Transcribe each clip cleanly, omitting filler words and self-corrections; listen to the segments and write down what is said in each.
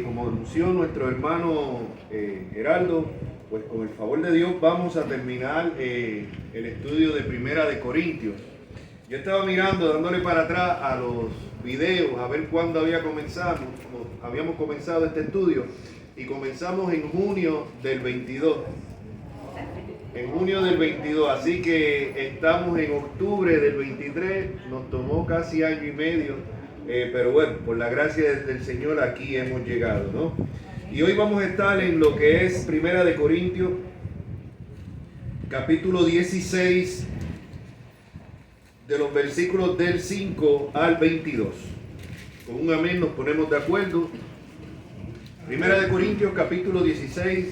Como anunció nuestro hermano Geraldo, pues con el favor de Dios vamos a terminar el estudio de Primera de Corintios. Yo estaba mirando, dándole para atrás a los videos, a ver cuándo habíamos comenzado este estudio, y comenzamos en junio del 22. En junio del 22, así que estamos en octubre del 23, nos tomó casi año y medio, pero bueno, por la gracia del Señor aquí hemos llegado, ¿no? Y hoy vamos a estar en lo que es Primera de Corintios, capítulo 16, de los versículos del 5 al 22. Con un amén nos ponemos de acuerdo. Primera de Corintios, capítulo 16,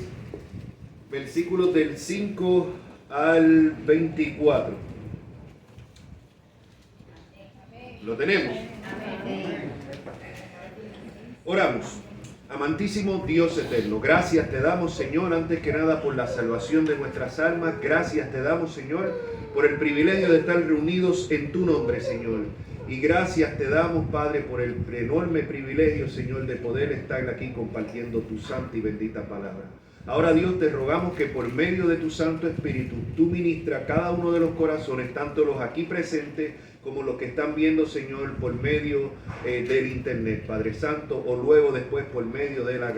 versículos del 5 al 24. ¿Lo tenemos? Oramos. Amantísimo Dios eterno, gracias te damos, Señor, antes que nada por la salvación de nuestras almas. Gracias te damos, Señor, por el privilegio de estar reunidos en tu nombre, Señor. Y gracias te damos, Padre, por el enorme privilegio, Señor, de poder estar aquí compartiendo tu santa y bendita palabra. Ahora, Dios, te rogamos que por medio de tu Santo Espíritu, tú ministras cada uno de los corazones, tanto los aquí presentes como los que están viendo, Señor, por medio del internet, Padre Santo, o luego después por medio de la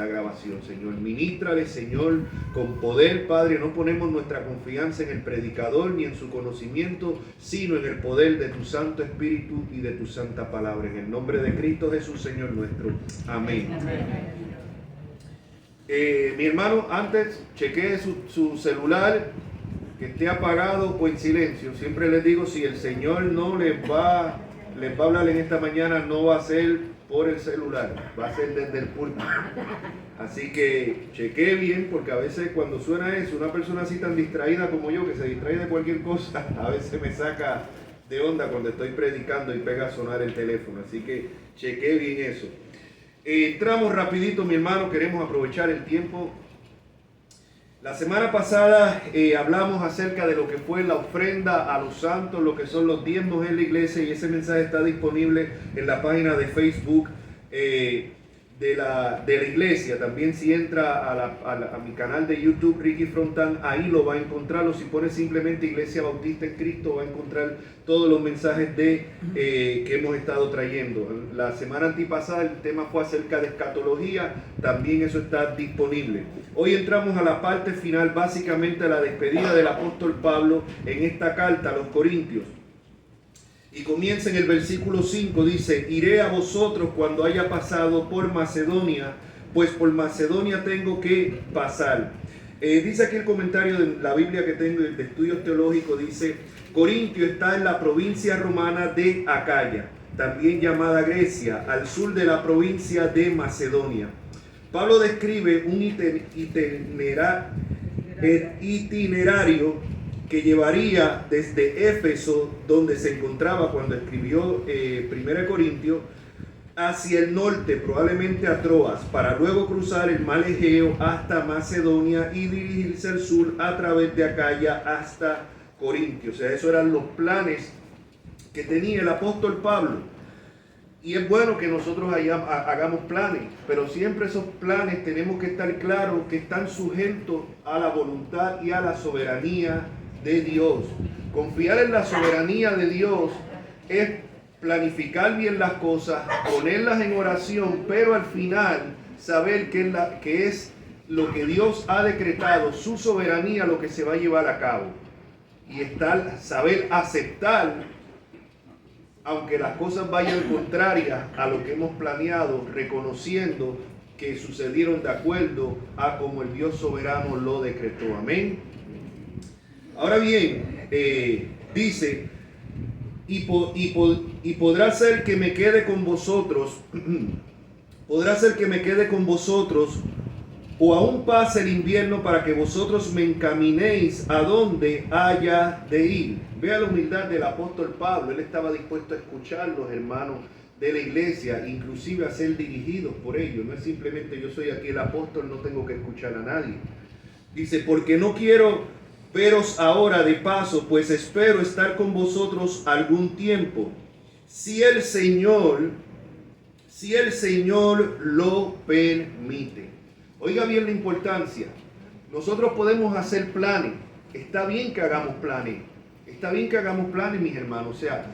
grabación, Señor. Ministrale, Señor, con poder, Padre. No ponemos nuestra confianza en el predicador ni en su conocimiento, sino en el poder de tu Santo Espíritu y de tu santa palabra. En el nombre de Cristo Jesús, Señor nuestro. Amén. Amén. Mi hermano, antes chequee su celular, que esté apagado o en silencio. Siempre les digo, si el Señor no les va a hablar en esta mañana, no va a ser por el celular, va a ser desde el púlpito. Así que chequee bien, porque a veces cuando suena eso, una persona así tan distraída como yo, que se distrae de cualquier cosa, a veces me saca de onda cuando estoy predicando y pega a sonar el teléfono. Así que chequee bien eso. Entramos rapidito, mi hermano, queremos aprovechar el tiempo. La semana pasada hablamos acerca de lo que fue la ofrenda a los santos, lo que son los diezmos en la iglesia, y ese mensaje está disponible en la página de Facebook de la iglesia. También si entra a mi canal de YouTube, Ricky Frontán, ahí lo va a encontrar, o si pone simplemente Iglesia Bautista en Cristo, va a encontrar todos los mensajes que hemos estado trayendo. La semana antipasada el tema fue acerca de escatología, también eso está disponible. Hoy entramos a la parte final, básicamente a la despedida del apóstol Pablo en esta carta a los Corintios. Y comienza en el versículo 5, dice: iré a vosotros cuando haya pasado por Macedonia, pues por Macedonia tengo que pasar. Dice aquí el comentario de la Biblia que tengo de estudios teológicos, dice: Corintio está en la provincia romana de Acaya, también llamada Grecia, al sur de la provincia de Macedonia. Pablo describe un itinerario que llevaría desde Éfeso, donde se encontraba cuando escribió 1 Corintios, hacia el norte, probablemente a Troas, para luego cruzar el mar Egeo hasta Macedonia y dirigirse al sur a través de Acaya hasta Corintio. O sea, esos eran los planes que tenía el apóstol Pablo. Y es bueno que nosotros hagamos planes, pero siempre esos planes tenemos que estar claros que están sujetos a la voluntad y a la soberanía de Dios. Confiar en la soberanía de Dios es planificar bien las cosas, ponerlas en oración, pero al final saber que es lo que Dios ha decretado, su soberanía, lo que se va a llevar a cabo. Y saber aceptar, aunque las cosas vayan contrarias a lo que hemos planeado, reconociendo que sucedieron de acuerdo a como el Dios soberano lo decretó. Amén. Ahora bien, dice, y podrá ser que me quede con vosotros, o aún pase el invierno para que vosotros me encaminéis a donde haya de ir. Vea la humildad del apóstol Pablo. Él estaba dispuesto a escuchar a los hermanos de la iglesia, inclusive a ser dirigidos por ellos. No es simplemente yo soy aquí el apóstol, no tengo que escuchar a nadie. Dice, porque no quiero veros ahora de paso, pues espero estar con vosotros algún tiempo, si el Señor si el Señor lo permite. Oiga bien la importancia. Nosotros podemos hacer planes. Está bien que hagamos planes. Está bien que hagamos planes, mis hermanos. O sea,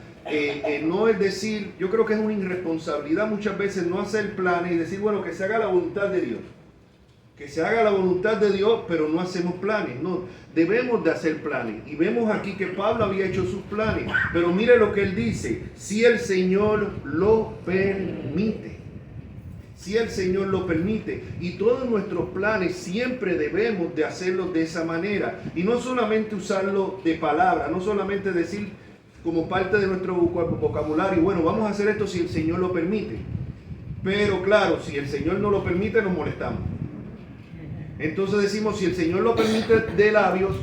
no es decir, yo creo que es una irresponsabilidad muchas veces no hacer planes y decir, bueno, que se haga la voluntad de Dios. Que se haga la voluntad de Dios, pero no hacemos planes. No, debemos de hacer planes. Y vemos aquí que Pablo había hecho sus planes. Pero mire lo que él dice, si el Señor lo permite. Si el Señor lo permite. Y todos nuestros planes siempre debemos de hacerlos de esa manera. Y no solamente usarlo de palabra, no solamente decir como parte de nuestro vocabulario, bueno, vamos a hacer esto si el Señor lo permite. Pero claro, si el Señor no lo permite, nos molestamos. Entonces decimos, si el Señor lo permite de labios,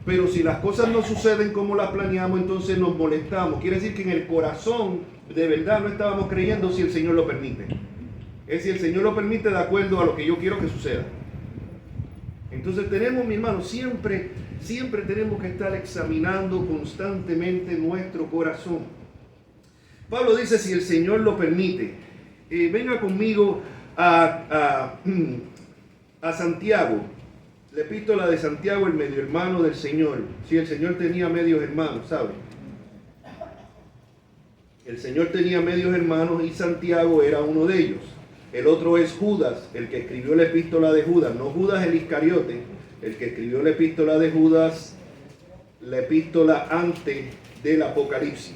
pero si las cosas no suceden como las planeamos, entonces nos molestamos. Quiere decir que en el corazón de verdad no estábamos creyendo si el Señor lo permite. Es si el Señor lo permite de acuerdo a lo que yo quiero que suceda. Entonces tenemos, mi hermano, siempre tenemos que estar examinando constantemente nuestro corazón. Pablo dice, si el Señor lo permite. Venga conmigo a Santiago, la epístola de Santiago, el medio hermano del Señor. Si el Señor tenía medios hermanos, ¿sabe? El Señor tenía medios hermanos y Santiago era uno de ellos. El otro es Judas, el que escribió la epístola de Judas, no Judas el Iscariote, el que escribió la epístola de Judas, la epístola antes del Apocalipsis.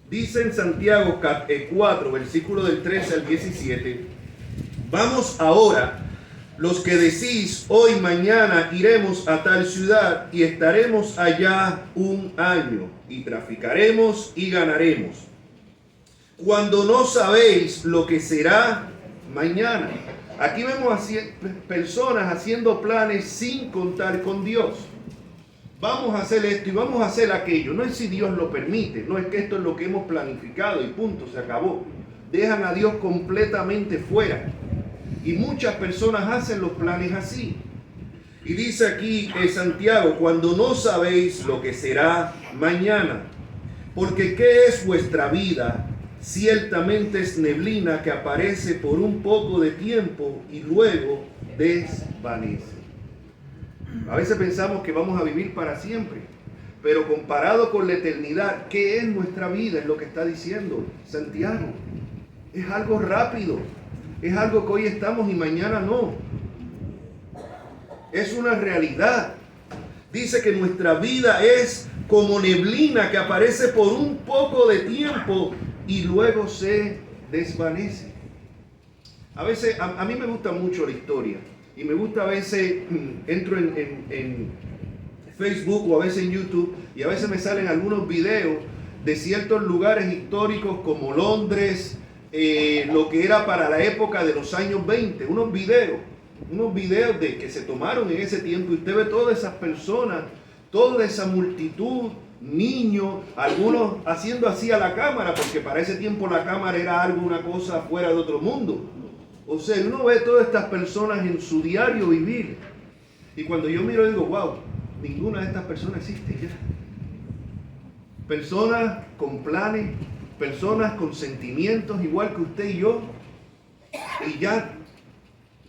Dice en Santiago 4, versículo del 13 al 17, vamos ahora, los que decís, hoy, mañana iremos a tal ciudad y estaremos allá un año y traficaremos y ganaremos, cuando no sabéis lo que será mañana. Aquí vemos personas haciendo planes sin contar con Dios. Vamos a hacer esto y vamos a hacer aquello. No es si Dios lo permite, no es que esto es lo que hemos planificado y punto, se acabó. Dejan a Dios completamente fuera. Y muchas personas hacen los planes así. Y dice aquí Santiago, cuando no sabéis lo que será mañana. Porque ¿qué es vuestra vida? Ciertamente es neblina que aparece por un poco de tiempo y luego desvanece. A veces pensamos que vamos a vivir para siempre, pero comparado con la eternidad, ¿qué es nuestra vida? Es lo que está diciendo Santiago. Es algo rápido, es algo que hoy estamos y mañana no. Es una realidad. Dice que nuestra vida es como neblina que aparece por un poco de tiempo y luego se desvanece. A veces, a mí me gusta mucho la historia. Y me gusta a veces, entro en Facebook o a veces en YouTube y a veces me salen algunos videos de ciertos lugares históricos como Londres, lo que era para la época de los años 20, unos videos de que se tomaron en ese tiempo y usted ve todas esas personas, toda esa multitud, niños, algunos haciendo así a la cámara, porque para ese tiempo la cámara era una cosa fuera de otro mundo. O sea, uno ve todas estas personas en su diario vivir. Y cuando yo miro digo, wow, ninguna de estas personas existe ya. Personas con planes, personas con sentimientos igual que usted y yo. Y ya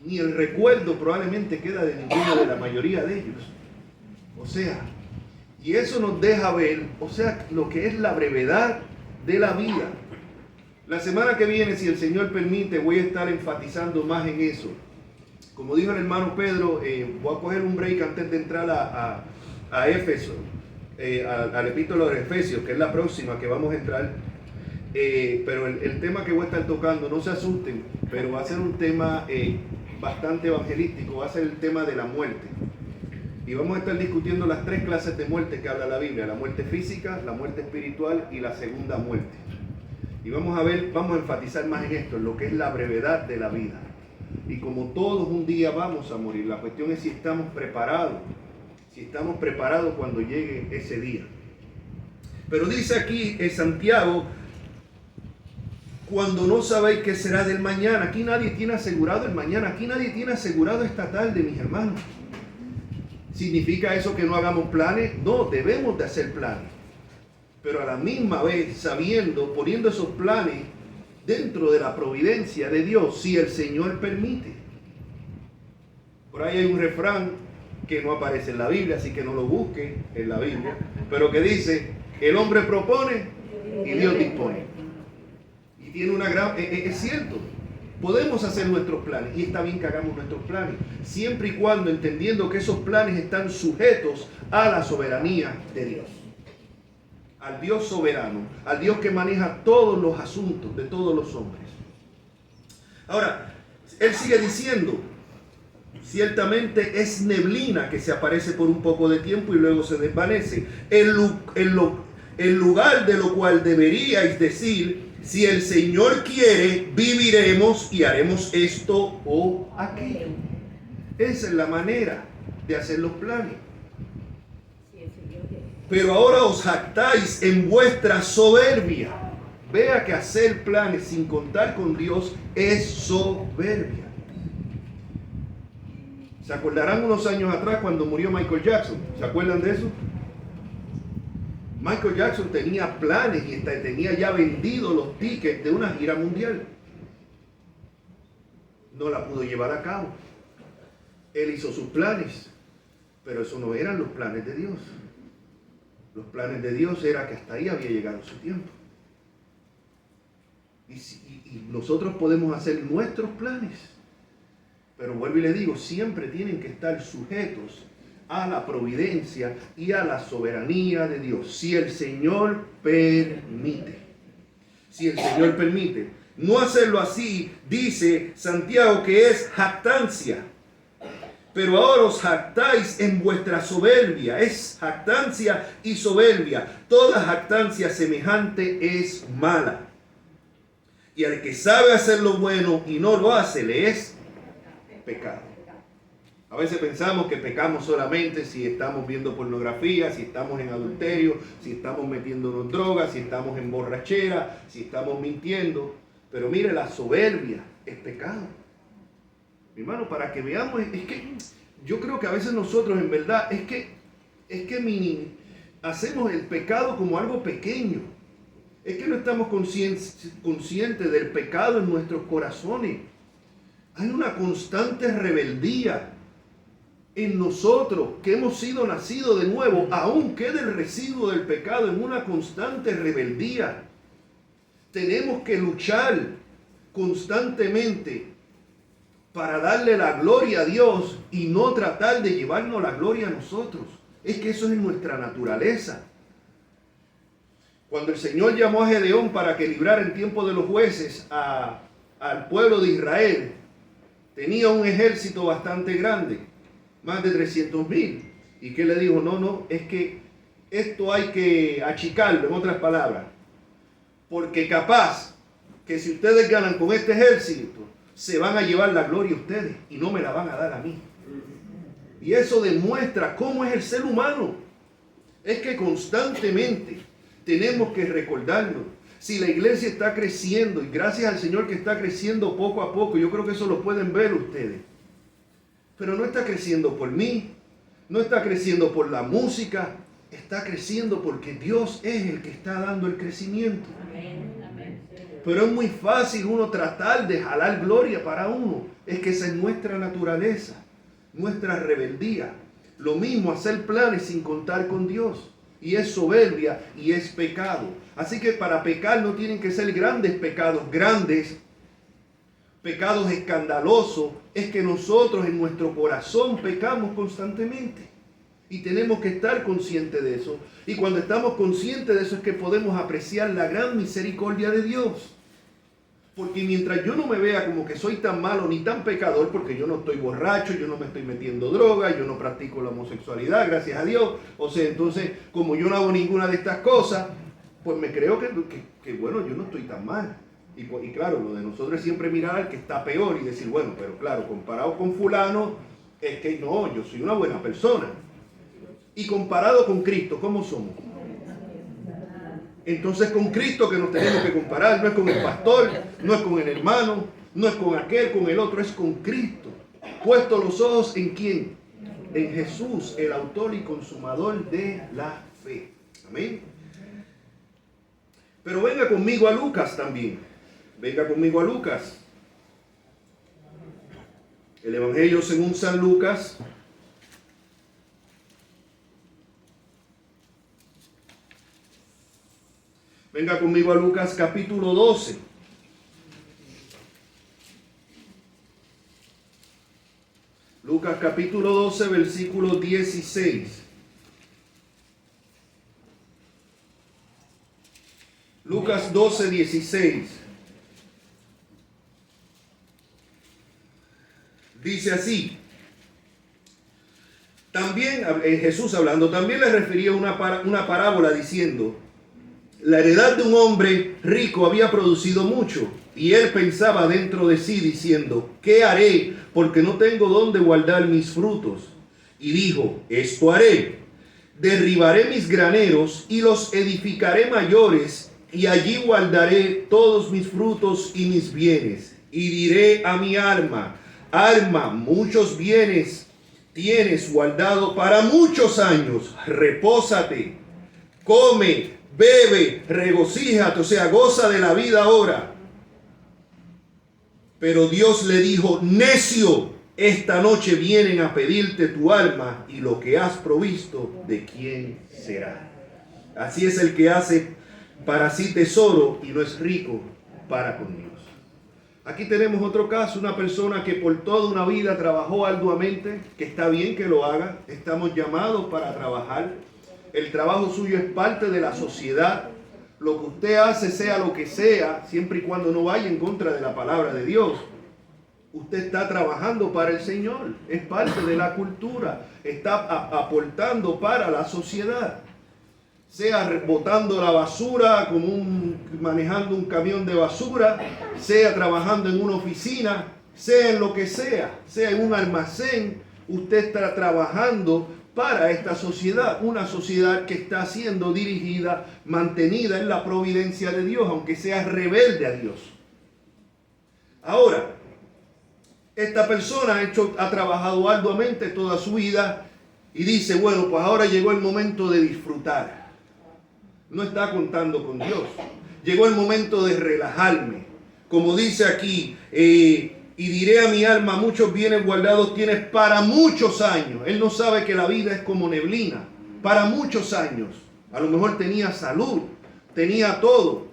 ni el recuerdo probablemente queda de ninguno de la mayoría de ellos. O sea, y eso nos deja ver, o sea, lo que es la brevedad de la vida. La semana que viene, si el Señor permite, voy a estar enfatizando más en eso. Como dijo el hermano Pedro, voy a coger un break antes de entrar a Éfeso, al epístola de Efesios, que es la próxima que vamos a entrar. Pero el tema que voy a estar tocando, no se asusten, pero va a ser un tema bastante evangelístico, va a ser el tema de la muerte. Y vamos a estar discutiendo las 3 clases de muerte que habla la Biblia: la muerte física, la muerte espiritual y la segunda muerte. Y vamos a enfatizar más en esto, en lo que es la brevedad de la vida. Y como todos un día vamos a morir, la cuestión es si estamos preparados cuando llegue ese día. Pero dice aquí en Santiago, cuando no sabéis qué será del mañana. Aquí nadie tiene asegurado el mañana, aquí nadie tiene asegurado esta tarde, mis hermanos. ¿Significa eso que no hagamos planes? No, debemos de hacer planes. pero a la misma vez sabiendo, poniendo esos planes dentro de la providencia de Dios, si el Señor permite. Por ahí hay un refrán que no aparece en la Biblia, así que no lo busque en la Biblia, pero que dice, el hombre propone y Dios dispone. Y tiene una gran... Es cierto, podemos hacer nuestros planes, y está bien que hagamos nuestros planes, siempre y cuando entendiendo que esos planes están sujetos a la soberanía de Dios. Al Dios soberano, al Dios que maneja todos los asuntos de todos los hombres. Ahora, él sigue diciendo, ciertamente es neblina que se aparece por un poco de tiempo y luego se desvanece. El lugar de lo cual deberíais decir, si el Señor quiere, viviremos y haremos esto o aquello. Esa es la manera de hacer los planes. Pero ahora os jactáis en vuestra soberbia. Vea que hacer planes sin contar con Dios es soberbia. ¿Se acordarán unos años atrás cuando murió Michael Jackson? ¿Se acuerdan de eso? Michael Jackson tenía planes y tenía ya vendidos los tickets de una gira mundial. No la pudo llevar a cabo. Él hizo sus planes, pero eso no eran los planes de Dios. Los planes de Dios era que hasta ahí había llegado su tiempo. Y nosotros podemos hacer nuestros planes, pero vuelvo y les digo, siempre tienen que estar sujetos a la providencia y a la soberanía de Dios. Si el Señor permite. Si el Señor permite. No hacerlo así, dice Santiago, que es jactancia. Pero ahora os jactáis en vuestra soberbia. Es jactancia y soberbia. Toda jactancia semejante es mala. Y al que sabe hacer lo bueno y no lo hace, le es pecado. A veces pensamos que pecamos solamente si estamos viendo pornografía, si estamos en adulterio, si estamos metiéndonos drogas, si estamos en borrachera, si estamos mintiendo. Pero mire, la soberbia es pecado. Mi hermano, para que veamos, es que yo creo que a veces nosotros en verdad, hacemos el pecado como algo pequeño. Es que no estamos conscientes del pecado en nuestros corazones. Hay una constante rebeldía en nosotros, que hemos sido nacidos de nuevo, aún queda el residuo del pecado en una constante rebeldía. Tenemos que luchar constantemente para darle la gloria a Dios y no tratar de llevarnos la gloria a nosotros. Es que eso es nuestra naturaleza. Cuando el Señor llamó a Gedeón para que librara en tiempo de los jueces al pueblo de Israel, tenía un ejército bastante grande, más de 300,000. ¿Y qué le dijo? No, es que esto hay que achicarlo, en otras palabras. Porque capaz que si ustedes ganan con este ejército, se van a llevar la gloria a ustedes y no me la van a dar a mí. Y eso demuestra cómo es el ser humano. Es que constantemente tenemos que recordarnos. Si la iglesia está creciendo, y gracias al Señor que está creciendo poco a poco, yo creo que eso lo pueden ver ustedes. Pero no está creciendo por mí, no está creciendo por la música, está creciendo porque Dios es el que está dando el crecimiento. Pero es muy fácil uno tratar de jalar gloria para uno. Es que esa es nuestra naturaleza, nuestra rebeldía. Lo mismo hacer planes sin contar con Dios. Y es soberbia y es pecado. Así que para pecar no tienen que ser grandes pecados, pecados escandalosos. Es que nosotros en nuestro corazón pecamos constantemente. Y tenemos que estar conscientes de eso. Y cuando estamos conscientes de eso es que podemos apreciar la gran misericordia de Dios. Porque mientras yo no me vea como que soy tan malo ni tan pecador, porque yo no estoy borracho, yo no me estoy metiendo droga, yo no practico la homosexualidad, gracias a Dios. O sea, entonces, como yo no hago ninguna de estas cosas, pues me creo que bueno, yo no estoy tan mal. Y claro, lo de nosotros es siempre mirar al que está peor y decir, bueno, pero claro, comparado con fulano, es que no, yo soy una buena persona. Y comparado con Cristo, ¿cómo somos? Entonces con Cristo que nos tenemos que comparar, no es con el pastor, no es con el hermano, no es con aquel, con el otro, es con Cristo. Puesto los ojos en ¿quién? En Jesús, el autor y consumador de la fe. Amén. Pero venga conmigo a Lucas también. Venga conmigo a Lucas. El Evangelio según San Lucas. Venga conmigo a Lucas capítulo 12. Lucas capítulo 12, versículo 16. Lucas 12, 16. Dice así. También, Jesús hablando, también le refería una parábola diciendo: la heredad de un hombre rico había producido mucho, y él pensaba dentro de sí diciendo: ¿qué haré? Porque no tengo dónde guardar mis frutos. Y dijo: esto haré, derribaré mis graneros y los edificaré mayores, y allí guardaré todos mis frutos y mis bienes. Y diré a mi alma: alma, muchos bienes tienes guardado para muchos años, repósate, come, bebe, regocíjate, o sea, goza de la vida ahora. Pero Dios le dijo: necio, esta noche vienen a pedirte tu alma, y lo que has provisto, ¿de quién será? Así es el que hace para sí tesoro y no es rico para con Dios. Aquí tenemos otro caso, una persona que por toda una vida trabajó arduamente, que está bien que lo haga, estamos llamados para trabajar. El trabajo suyo es parte de la sociedad. Lo que usted hace, sea lo que sea, siempre y cuando no vaya en contra de la palabra de Dios, usted está trabajando para el Señor, es parte de la cultura, está aportando para la sociedad. Sea botando la basura, manejando un camión de basura, sea trabajando en una oficina, sea en lo que sea en un almacén, usted está trabajando para esta sociedad, una sociedad que está siendo dirigida, mantenida en la providencia de Dios, aunque sea rebelde a Dios. Ahora, esta persona ha trabajado arduamente toda su vida y dice: bueno, pues ahora llegó el momento de disfrutar. No está contando con Dios. Llegó el momento de relajarme. Como dice aquí, y diré a mi alma: muchos bienes guardados tienes para muchos años. Él no sabe que la vida es como neblina. Para muchos años. A lo mejor tenía salud, tenía todo.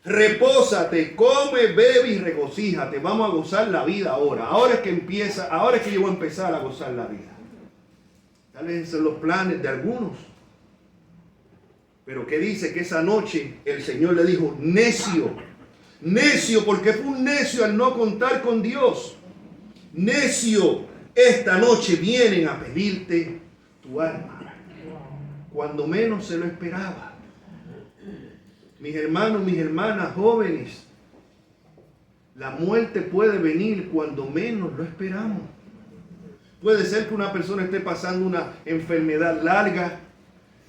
Repósate, come, bebe y regocíjate. Vamos a gozar la vida ahora. Ahora es que yo voy a empezar a gozar la vida. Tal vez son los planes de algunos. Pero ¿qué dice? Que esa noche el Señor le dijo: necio, necio, porque fue un necio al no contar con Dios. Necio, esta noche vienen a pedirte tu alma. Cuando menos se lo esperaba. Mis hermanos, mis hermanas, jóvenes, la muerte puede venir cuando menos lo esperamos. Puede ser que una persona esté pasando una enfermedad larga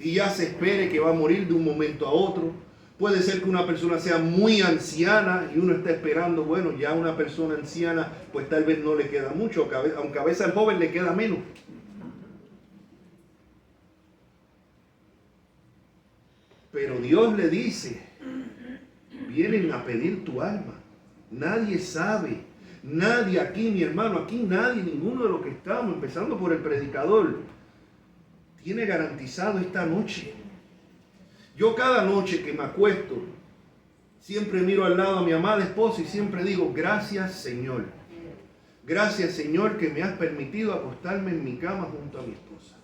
y ya se espere que va a morir de un momento a otro. Puede ser que una persona sea muy anciana y uno está esperando, bueno, ya una persona anciana pues tal vez no le queda mucho, aunque a veces al joven le queda menos. Pero Dios le dice: vienen a pedir tu alma. Nadie sabe, nadie aquí, mi hermano, aquí nadie, ninguno de los que estamos, empezando por el predicador, tiene garantizado esta noche. Yo cada noche que me acuesto, siempre miro al lado a mi amada esposa y siempre digo: gracias, Señor. Gracias, Señor, que me has permitido acostarme en mi cama junto a mi esposa.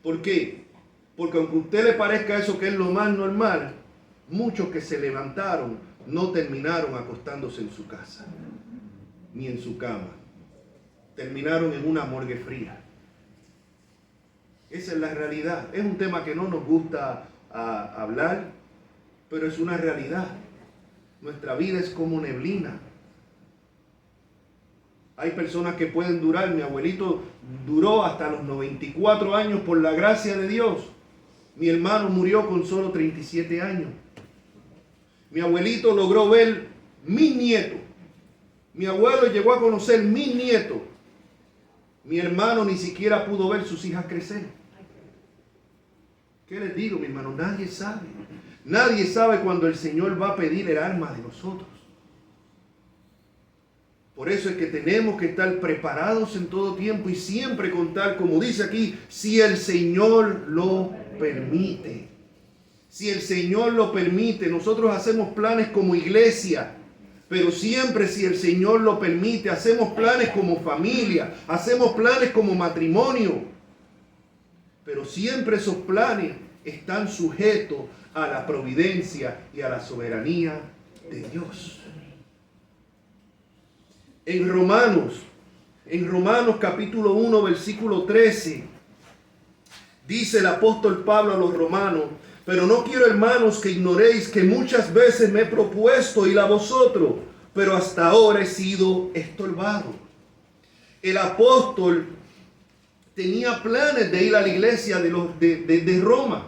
¿Por qué? Porque aunque a usted le parezca eso que es lo más normal, muchos que se levantaron no terminaron acostándose en su casa, ni en su cama. Terminaron en una morgue fría. Esa es la realidad. Es un tema que no nos gusta hablar, pero es una realidad. Nuestra vida es como neblina. Hay personas que pueden durar. Mi abuelito duró hasta los 94 años por la gracia de Dios. Mi hermano murió con solo 37 años. Mi abuelito logró ver mis nietos. Mi abuelo llegó a conocer mis nietos. Mi hermano ni siquiera pudo ver sus hijas crecer. ¿Qué les digo, mi hermano? Nadie sabe. Nadie sabe cuándo el Señor va a pedir el alma de nosotros. Por eso es que tenemos que estar preparados en todo tiempo y siempre contar, como dice aquí, si el Señor lo permite. Si el Señor lo permite, nosotros hacemos planes como iglesia, pero siempre si el Señor lo permite, hacemos planes como familia, hacemos planes como matrimonio, pero siempre esos planes están sujetos a la providencia y a la soberanía de Dios. En Romanos capítulo 1, versículo 13, dice el apóstol Pablo a los romanos: pero no quiero, hermanos, que ignoréis que muchas veces me he propuesto ir a vosotros, pero hasta ahora he sido estorbado. El apóstol tenía planes de ir a la iglesia de Roma.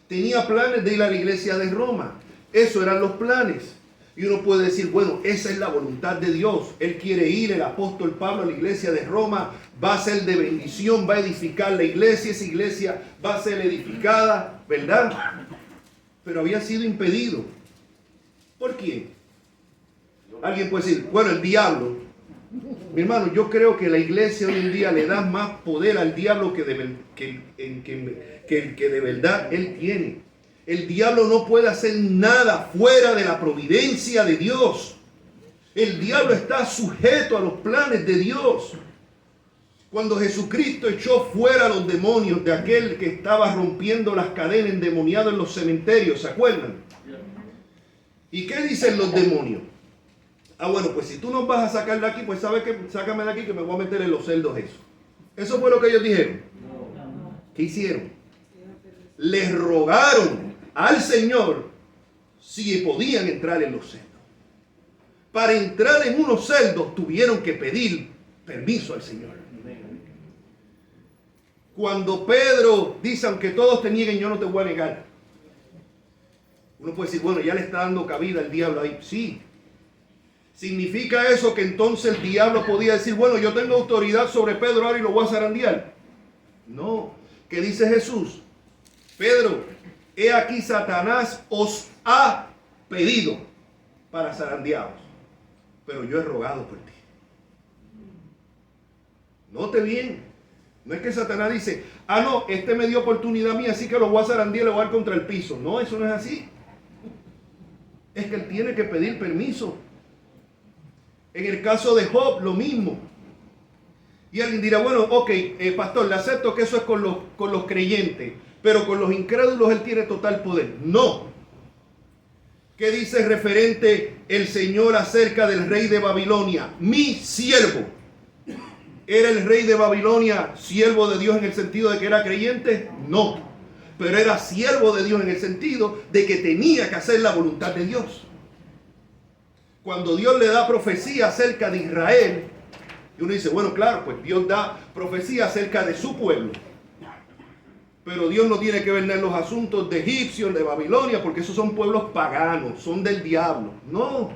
Tenía planes de ir a la iglesia de Roma. Esos eran los planes. Y uno puede decir, bueno, esa es la voluntad de Dios. Él quiere ir, el apóstol Pablo, a la iglesia de Roma. Va a ser de bendición, va a edificar la iglesia. Esa iglesia va a ser edificada, ¿verdad? Pero había sido impedido. ¿Por quién? Alguien puede decir, bueno, el diablo. Mi hermano, yo creo que la iglesia hoy en día le da más poder al diablo que el que de verdad él tiene. El diablo no puede hacer nada fuera de la providencia de Dios. El diablo está sujeto a los planes de Dios. Cuando Jesucristo echó fuera a los demonios de aquel que estaba rompiendo las cadenas endemoniado en los cementerios, ¿se acuerdan? ¿Y qué dicen los demonios? Ah, bueno, pues si tú nos vas a sacar de aquí, pues sabes que sácame de aquí que me voy a meter en los celdos eso. Eso fue lo que ellos dijeron. ¿Qué hicieron? Les rogaron al Señor si podían entrar en los celdos. Para entrar en unos celdos tuvieron que pedir permiso al Señor. Cuando Pedro dice, aunque todos te nieguen, yo no te voy a negar. Uno puede decir, bueno, ya le está dando cabida al diablo ahí. Sí. ¿Significa eso que entonces el diablo podía decir, bueno, yo tengo autoridad sobre Pedro ahora y lo voy a zarandear? No. ¿Qué dice Jesús? Pedro, he aquí Satanás os ha pedido para zarandearos, pero yo he rogado por ti. Note bien, no es que Satanás dice, ah no, este me dio oportunidad mía, así que lo voy a zarandear y lo voy a dar contra el piso. No, eso no es así. Es que él tiene que pedir permiso. En el caso de Job, lo mismo. Y alguien dirá, bueno, ok, pastor, le acepto que eso es con los creyentes, pero con los incrédulos él tiene total poder. No. ¿Qué dice referente el Señor acerca del rey de Babilonia? Mi siervo. ¿Era el rey de Babilonia siervo de Dios en el sentido de que era creyente? No. Pero era siervo de Dios en el sentido de que tenía que hacer la voluntad de Dios. Cuando Dios le da profecía acerca de Israel, y uno dice, bueno, claro, pues Dios da profecía acerca de su pueblo. Pero Dios no tiene que ver en los asuntos de egipcios, de Babilonia, porque esos son pueblos paganos, son del diablo. No.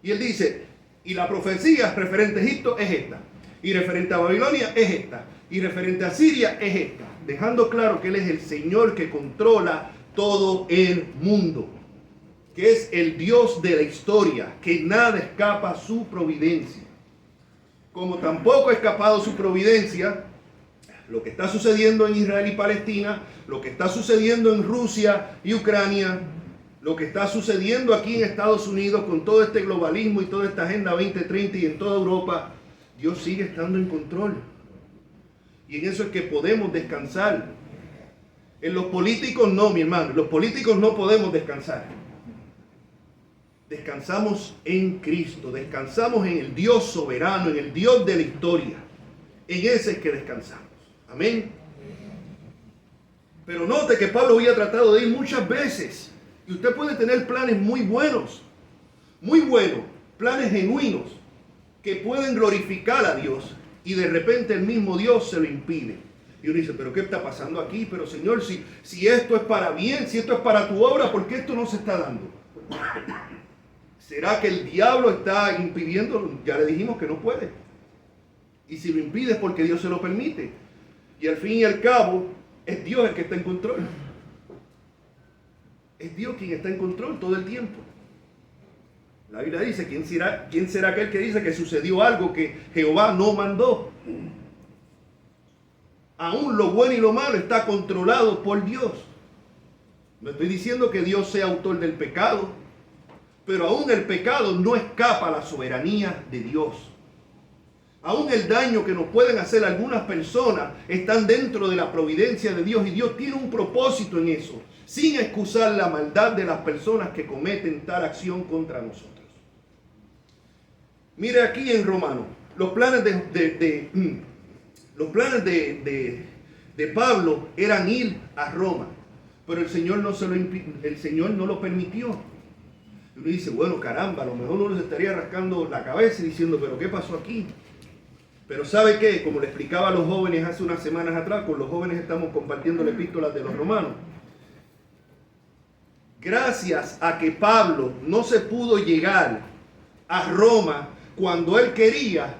Y él dice, y la profecía referente a Egipto es esta, y referente a Babilonia es esta, y referente a Siria es esta. Dejando claro que Él es el Señor que controla todo el mundo, que es el Dios de la historia, que nada escapa a su providencia. Como tampoco ha escapado su providencia lo que está sucediendo en Israel y Palestina, lo que está sucediendo en Rusia y Ucrania, lo que está sucediendo aquí en Estados Unidos con todo este globalismo y toda esta Agenda 2030 y en toda Europa. Dios sigue estando en control. Y en eso es que podemos descansar. En los políticos no, mi hermano. Los políticos no podemos descansar. Descansamos en Cristo. Descansamos en el Dios soberano, en el Dios de la historia. En ese es que descansamos. Amén. Pero note que Pablo había tratado de ir muchas veces. Y usted puede tener planes muy buenos. Muy buenos. Planes genuinos. Que pueden glorificar a Dios. Y de repente el mismo Dios se lo impide. Y uno dice, pero ¿qué está pasando aquí? Pero Señor, si esto es para bien, si esto es para tu obra, ¿por qué esto no se está dando? ¿Será que el diablo está impidiendo? Ya le dijimos que no puede. Y si lo impide es porque Dios se lo permite. Y al fin y al cabo, es Dios el que está en control. Es Dios quien está en control todo el tiempo. La Biblia dice, ¿quién será aquel que dice que sucedió algo que Jehová no mandó? Aún lo bueno y lo malo está controlado por Dios. No estoy diciendo que Dios sea autor del pecado, pero aún el pecado no escapa a la soberanía de Dios. Aún el daño que nos pueden hacer algunas personas están dentro de la providencia de Dios, y Dios tiene un propósito en eso, sin excusar la maldad de las personas que cometen tal acción contra nosotros. Mire aquí en Romanos, los planes de Pablo eran ir a Roma, pero el Señor no lo permitió. Y uno dice, bueno, caramba, a lo mejor uno se estaría rascando la cabeza y diciendo, pero ¿qué pasó aquí? Pero ¿sabe qué? Como le explicaba a los jóvenes hace unas semanas atrás, con los jóvenes estamos compartiendo la epístola de los romanos. Gracias a que Pablo no se pudo llegar a Roma cuando él quería,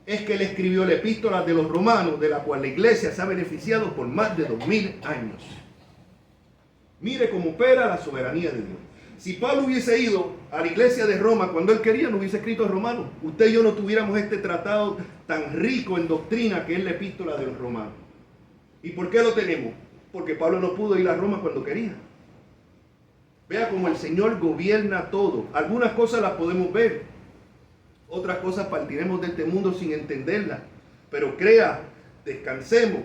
es que él escribió la epístola de los romanos, de la cual la iglesia se ha beneficiado por más de 2000 años. Mire cómo opera la soberanía de Dios. Si Pablo hubiese ido a la iglesia de Roma cuando él quería, no hubiese escrito a Romanos. Usted y yo no tuviéramos este tratado tan rico en doctrina que es la epístola de los romanos. ¿Y por qué lo tenemos? Porque Pablo no pudo ir a Roma cuando quería. Vea cómo el Señor gobierna todo. Algunas cosas las podemos ver, otras cosas partiremos de este mundo sin entenderlas. Pero crea, descansemos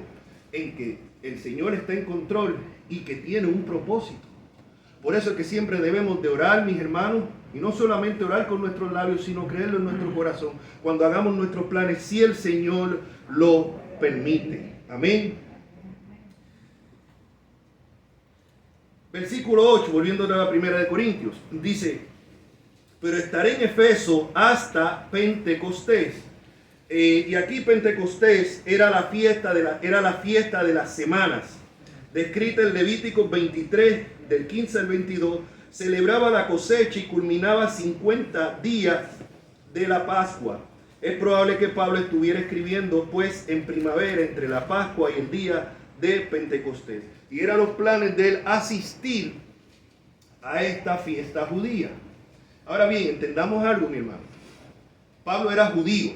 en que el Señor está en control y que tiene un propósito. Por eso es que siempre debemos de orar, mis hermanos, y no solamente orar con nuestros labios, sino creerlo en nuestro corazón, cuando hagamos nuestros planes, si el Señor lo permite. Amén. Versículo 8, volviendo a la primera de Corintios, dice, pero estaré en Efeso hasta Pentecostés. Y aquí Pentecostés era la fiesta de las semanas, descrita en Levítico 23, del 15 al 22, celebraba la cosecha y culminaba 50 días de la Pascua. Es probable que Pablo estuviera escribiendo pues en primavera, entre la Pascua y el día de Pentecostés. Y eran los planes de él asistir a esta fiesta judía. Ahora bien, entendamos algo, mi hermano. Pablo era judío.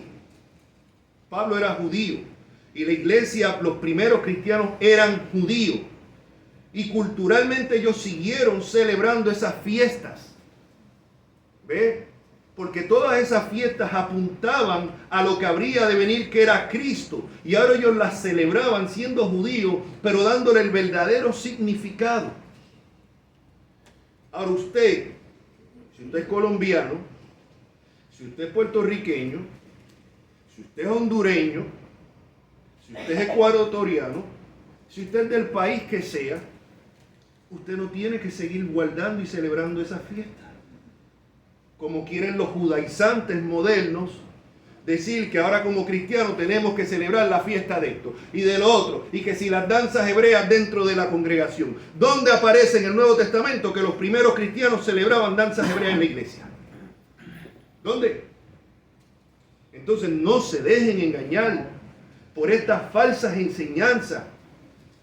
Pablo era judío. Y la iglesia, los primeros cristianos eran judíos. Y culturalmente ellos siguieron celebrando esas fiestas. ¿Ve? Porque todas esas fiestas apuntaban a lo que habría de venir, que era Cristo. Y ahora ellos las celebraban siendo judíos, pero dándole el verdadero significado. Ahora usted, si usted es colombiano, si usted es puertorriqueño, si usted es hondureño, si usted es ecuatoriano, si usted es del país que sea, usted no tiene que seguir guardando y celebrando esas fiestas. Como quieren los judaizantes modernos decir que ahora como cristianos tenemos que celebrar la fiesta de esto y de lo otro, y que si las danzas hebreas dentro de la congregación. ¿Dónde aparece en el Nuevo Testamento que los primeros cristianos celebraban danzas hebreas en la iglesia? ¿Dónde? Entonces no se dejen engañar por estas falsas enseñanzas.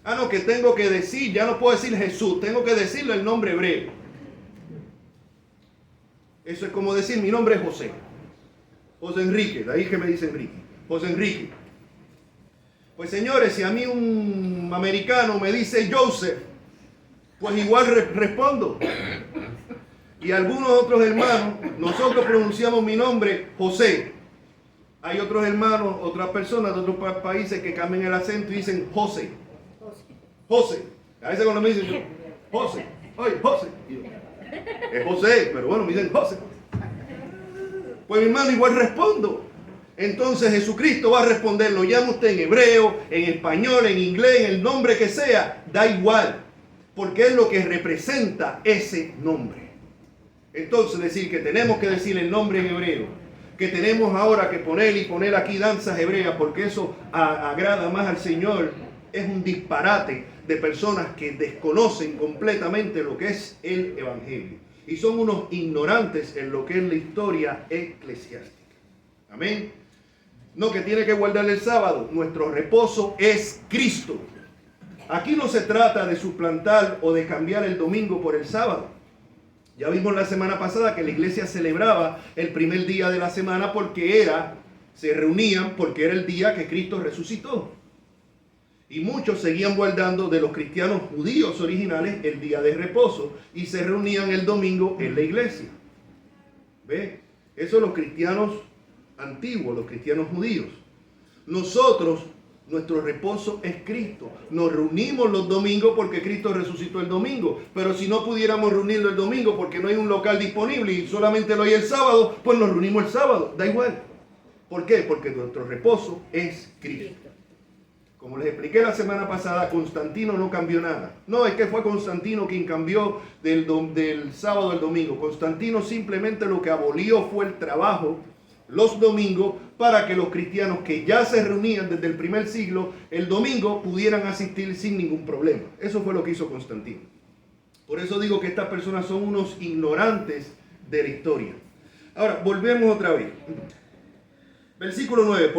Ah, no, que tengo que decir, ya no puedo decir Jesús, tengo que decirle el nombre hebreo. Eso es como decir, mi nombre es José. José Enrique, de ahí que me dice Enrique. José Enrique. Pues señores, si a mí un americano me dice Joseph, pues igual respondo. Y algunos otros hermanos, nosotros pronunciamos mi nombre José. Hay otros hermanos, otras personas de otros países que cambian el acento y dicen José. José. A veces cuando me dicen José, oye, José. Es José, pero bueno, me dicen José. Pues mi hermano, igual respondo. Entonces Jesucristo va a responder, lo llama usted en hebreo, en español, en inglés, en el nombre que sea, da igual. Porque es lo que representa ese nombre. Entonces decir que tenemos que decir el nombre en hebreo, que tenemos ahora que poner aquí danzas hebreas porque eso agrada más al Señor, es un disparate de personas que desconocen completamente lo que es el Evangelio y son unos ignorantes en lo que es la historia eclesiástica. Amén. No, que tiene que guardar el sábado. Nuestro reposo es Cristo. Aquí no se trata de suplantar o de cambiar el domingo por el sábado. Ya vimos la semana pasada que la iglesia celebraba el primer día de la semana se reunían porque era el día que Cristo resucitó. Y muchos seguían guardando de los cristianos judíos originales el día de reposo y se reunían el domingo en la iglesia. ¿Ve? Eso los cristianos antiguos, los cristianos judíos. Nosotros, nuestro reposo es Cristo. Nos reunimos los domingos porque Cristo resucitó el domingo. Pero si no pudiéramos reunirlo el domingo porque no hay un local disponible y solamente lo hay el sábado, pues nos reunimos el sábado. Da igual. ¿Por qué? Porque nuestro reposo es Cristo. Como les expliqué la semana pasada, Constantino no cambió nada. No, es que fue Constantino quien cambió del sábado al domingo. Constantino simplemente lo que abolió fue el trabajo los domingos para que los cristianos que ya se reunían desde el primer siglo, el domingo pudieran asistir sin ningún problema. Eso fue lo que hizo Constantino. Por eso digo que estas personas son unos ignorantes de la historia. Ahora, volvemos otra vez. Versículo 9,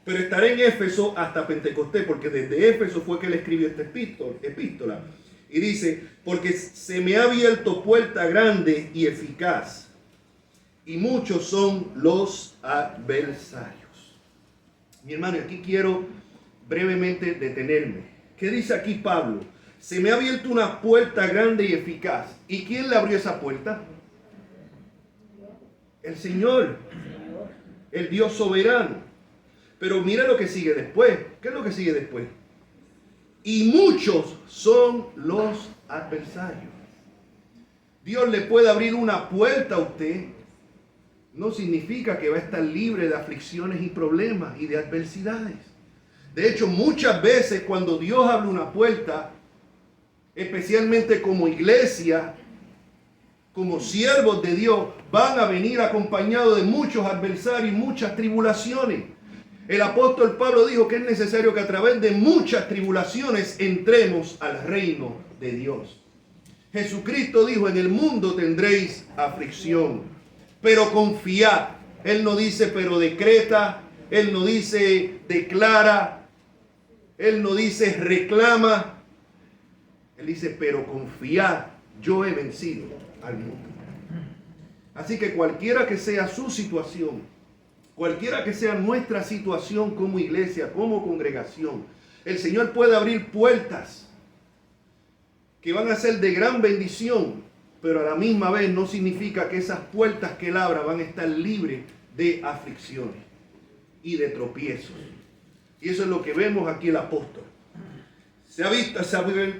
pero estaré en Éfeso hasta Pentecostés, porque desde Éfeso fue que él escribió esta epístola. Y dice, porque se me ha abierto puerta grande y eficaz, y muchos son los adversarios. Mi hermano, aquí quiero brevemente detenerme. ¿Qué dice aquí Pablo? Se me ha abierto una puerta grande y eficaz. ¿Y quién le abrió esa puerta? El Señor, el Dios soberano. Pero mira lo que sigue después. ¿Qué es lo que sigue después? Y muchos son los adversarios. Dios le puede abrir una puerta a usted. No significa que va a estar libre de aflicciones y problemas y de adversidades. De hecho, muchas veces cuando Dios abre una puerta, especialmente como iglesia, como siervos de Dios, van a venir acompañados de muchos adversarios y muchas tribulaciones. El apóstol Pablo dijo que es necesario que a través de muchas tribulaciones entremos al reino de Dios. Jesucristo dijo, en el mundo tendréis aflicción, pero confiad. Él no dice, pero decreta. Él no dice, declara. Él no dice, reclama. Él dice, pero confiad, yo he vencido al mundo. Así que cualquiera que sea su situación, cualquiera que sea nuestra situación como iglesia, como congregación, el Señor puede abrir puertas que van a ser de gran bendición, pero a la misma vez no significa que esas puertas que Él abra van a estar libres de aflicciones y de tropiezos. Y eso es lo que vemos aquí el apóstol. Se ha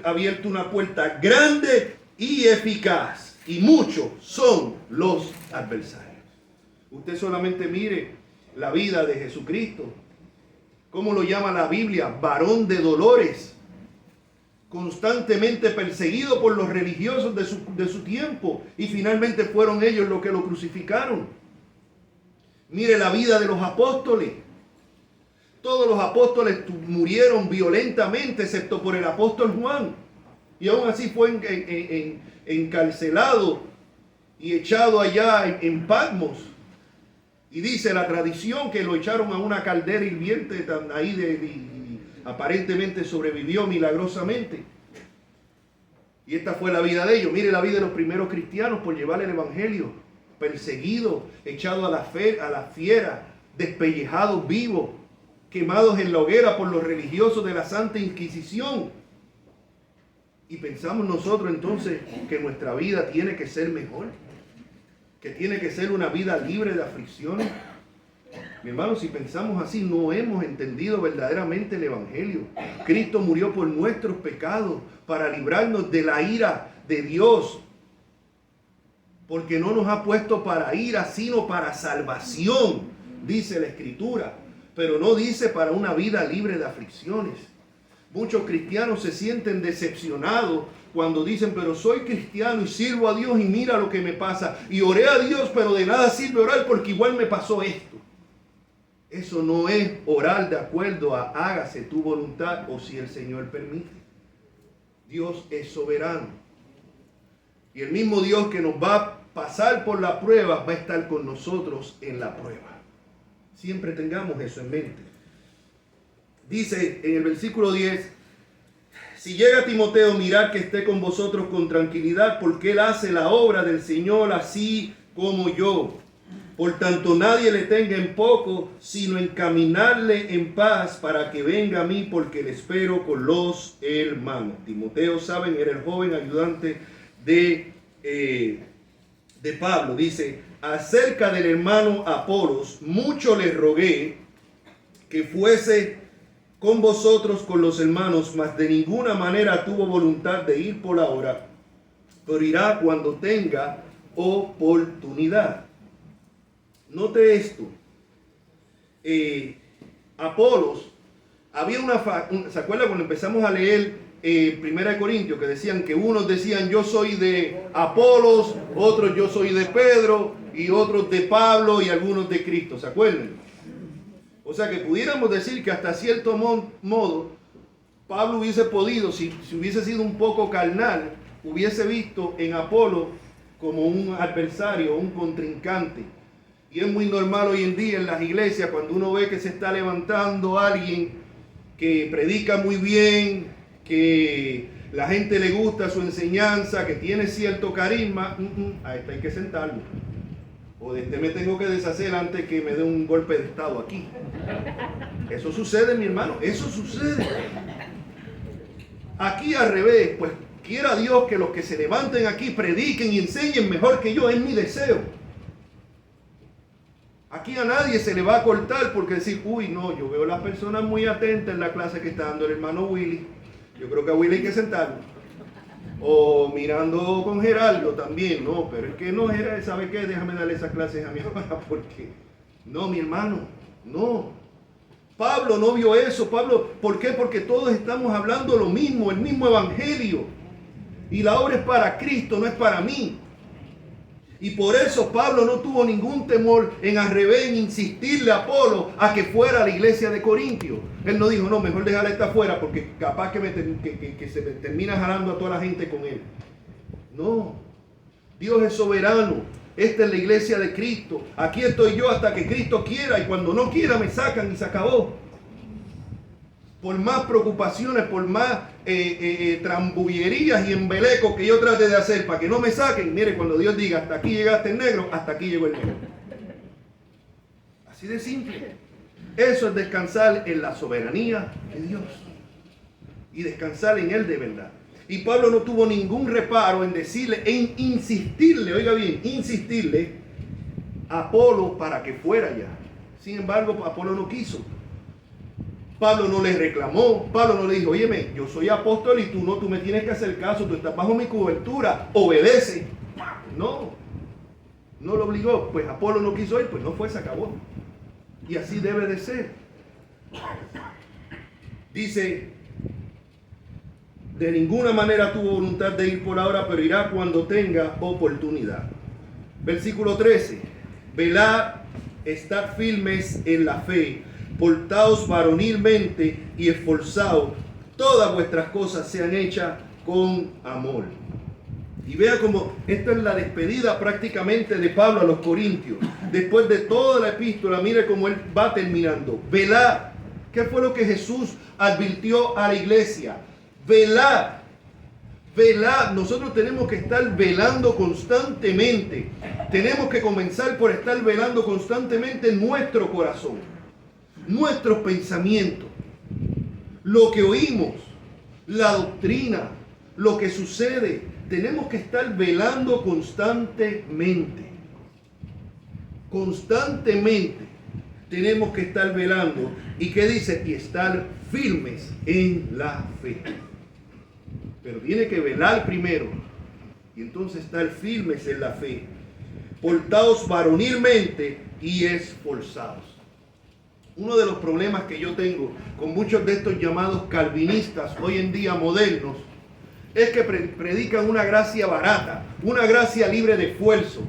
abierto una puerta grande y eficaz, y muchos son los adversarios. Usted solamente mire la vida de Jesucristo. ¿Cómo lo llama la Biblia? Varón de dolores. Constantemente perseguido por los religiosos de su tiempo. Y finalmente fueron ellos los que lo crucificaron. Mire la vida de los apóstoles. Todos los apóstoles murieron violentamente, excepto por el apóstol Juan. Y aún así fue encarcelado y echado allá en Patmos. Y dice la tradición que lo echaron a una caldera hirviente, ahí y aparentemente sobrevivió milagrosamente. Y esta fue la vida de ellos. Mire la vida de los primeros cristianos por llevar el evangelio. Perseguidos, echados a la fiera, despellejados vivos, quemados en la hoguera por los religiosos de la Santa Inquisición. Y pensamos nosotros entonces que nuestra vida tiene que ser mejor, que tiene que ser una vida libre de aflicciones. Mi hermano, si pensamos así, no hemos entendido verdaderamente el evangelio. Cristo murió por nuestros pecados para librarnos de la ira de Dios, porque no nos ha puesto para ira, sino para salvación, dice la Escritura, pero no dice para una vida libre de aflicciones. Muchos cristianos se sienten decepcionados cuando dicen, pero soy cristiano y sirvo a Dios y mira lo que me pasa. Y oré a Dios, pero de nada sirve orar porque igual me pasó esto. Eso no es orar de acuerdo a hágase tu voluntad o si el Señor permite. Dios es soberano. Y el mismo Dios que nos va a pasar por la prueba va a estar con nosotros en la prueba. Siempre tengamos eso en mente. Dice en el versículo 10, si llega Timoteo, mirad que esté con vosotros con tranquilidad, porque él hace la obra del Señor así como yo. Por tanto, nadie le tenga en poco, sino encaminarle en paz para que venga a mí, porque le espero con los hermanos. Timoteo, saben, era el joven ayudante de Pablo. Dice, acerca del hermano Apolos, mucho le rogué que fuese con vosotros, con los hermanos, mas de ninguna manera tuvo voluntad de ir por ahora, pero irá cuando tenga oportunidad. Note esto. Apolos, había ¿se acuerdan cuando empezamos a leer 1 Corintios, que decían que unos decían yo soy de Apolos, otros yo soy de Pedro, y otros de Pablo, y algunos de Cristo? ¿Se acuerdan? O sea que pudiéramos decir que hasta cierto modo Pablo hubiese podido, si hubiese sido un poco carnal, hubiese visto en Apolo como un adversario, un contrincante. Y es muy normal hoy en día en las iglesias, cuando uno ve que se está levantando alguien que predica muy bien, que la gente le gusta su enseñanza, que tiene cierto carisma, a este hay que sentarlo. O de este me tengo que deshacer antes que me dé un golpe de estado aquí. Eso sucede, mi hermano, eso sucede. Aquí al revés, pues quiera Dios que los que se levanten aquí prediquen y enseñen mejor que yo, es mi deseo. Aquí a nadie se le va a cortar porque decir, uy, no, yo veo a las personas muy atentas en la clase que está dando el hermano Willy. Yo creo que a Willy hay que sentarlo. O mirando con Geraldo también, no, pero es que no, Geraldo, ¿sabe qué? Déjame darle esas clases a mi hermana, porque no, mi hermano, no. Pablo no vio eso. Pablo, ¿por qué? Porque todos estamos hablando lo mismo, el mismo evangelio. Y la obra es para Cristo, no es para mí. Y por eso Pablo no tuvo ningún temor en al revés, en insistirle a Apolo a que fuera a la iglesia de Corintio. Él no dijo, no, mejor déjala esta afuera porque capaz que se me termina jalando a toda la gente con él. No, Dios es soberano. Esta es la iglesia de Cristo. Aquí estoy yo hasta que Cristo quiera, y cuando no quiera me sacan y se acabó. Por más preocupaciones, por más trambullerías y embelecos que yo trate de hacer para que no me saquen, mire, cuando Dios diga hasta aquí llegaste el negro, hasta aquí llegó el negro. Así de simple. Eso es descansar en la soberanía de Dios y descansar en Él de verdad. Y Pablo no tuvo ningún reparo en decirle, en insistirle, oiga bien, insistirle a Apolo para que fuera allá. Sin embargo, Apolo no quiso. Pablo no le reclamó, Pablo no le dijo, óyeme, yo soy apóstol y tú me tienes que hacer caso, tú estás bajo mi cobertura, obedece. No lo obligó, pues Apolo no quiso ir, pues no fue, se acabó. Y así debe de ser. Dice, de ninguna manera tuvo voluntad de ir por ahora, pero irá cuando tenga oportunidad. Versículo 13, velad, estad firmes en la fe, portaos varonilmente y esforzaos, todas vuestras cosas sean hechas con amor. Y vea cómo esta es la despedida prácticamente de Pablo a los Corintios. Después de toda la epístola, mire cómo él va terminando. Velad. ¿Qué fue lo que Jesús advirtió a la iglesia? Velad. Velad. Nosotros tenemos que estar velando constantemente. Tenemos que comenzar por estar velando constantemente en nuestro corazón, nuestros pensamientos, lo que oímos, la doctrina, lo que sucede. Tenemos que estar velando constantemente. Constantemente tenemos que estar velando. ¿Y qué dice? Y estar firmes en la fe. Pero tiene que velar primero y entonces estar firmes en la fe. Portaos varonilmente y esforzados. Uno de los problemas que yo tengo con muchos de estos llamados calvinistas hoy en día modernos es que predican una gracia barata, una gracia libre de esfuerzo,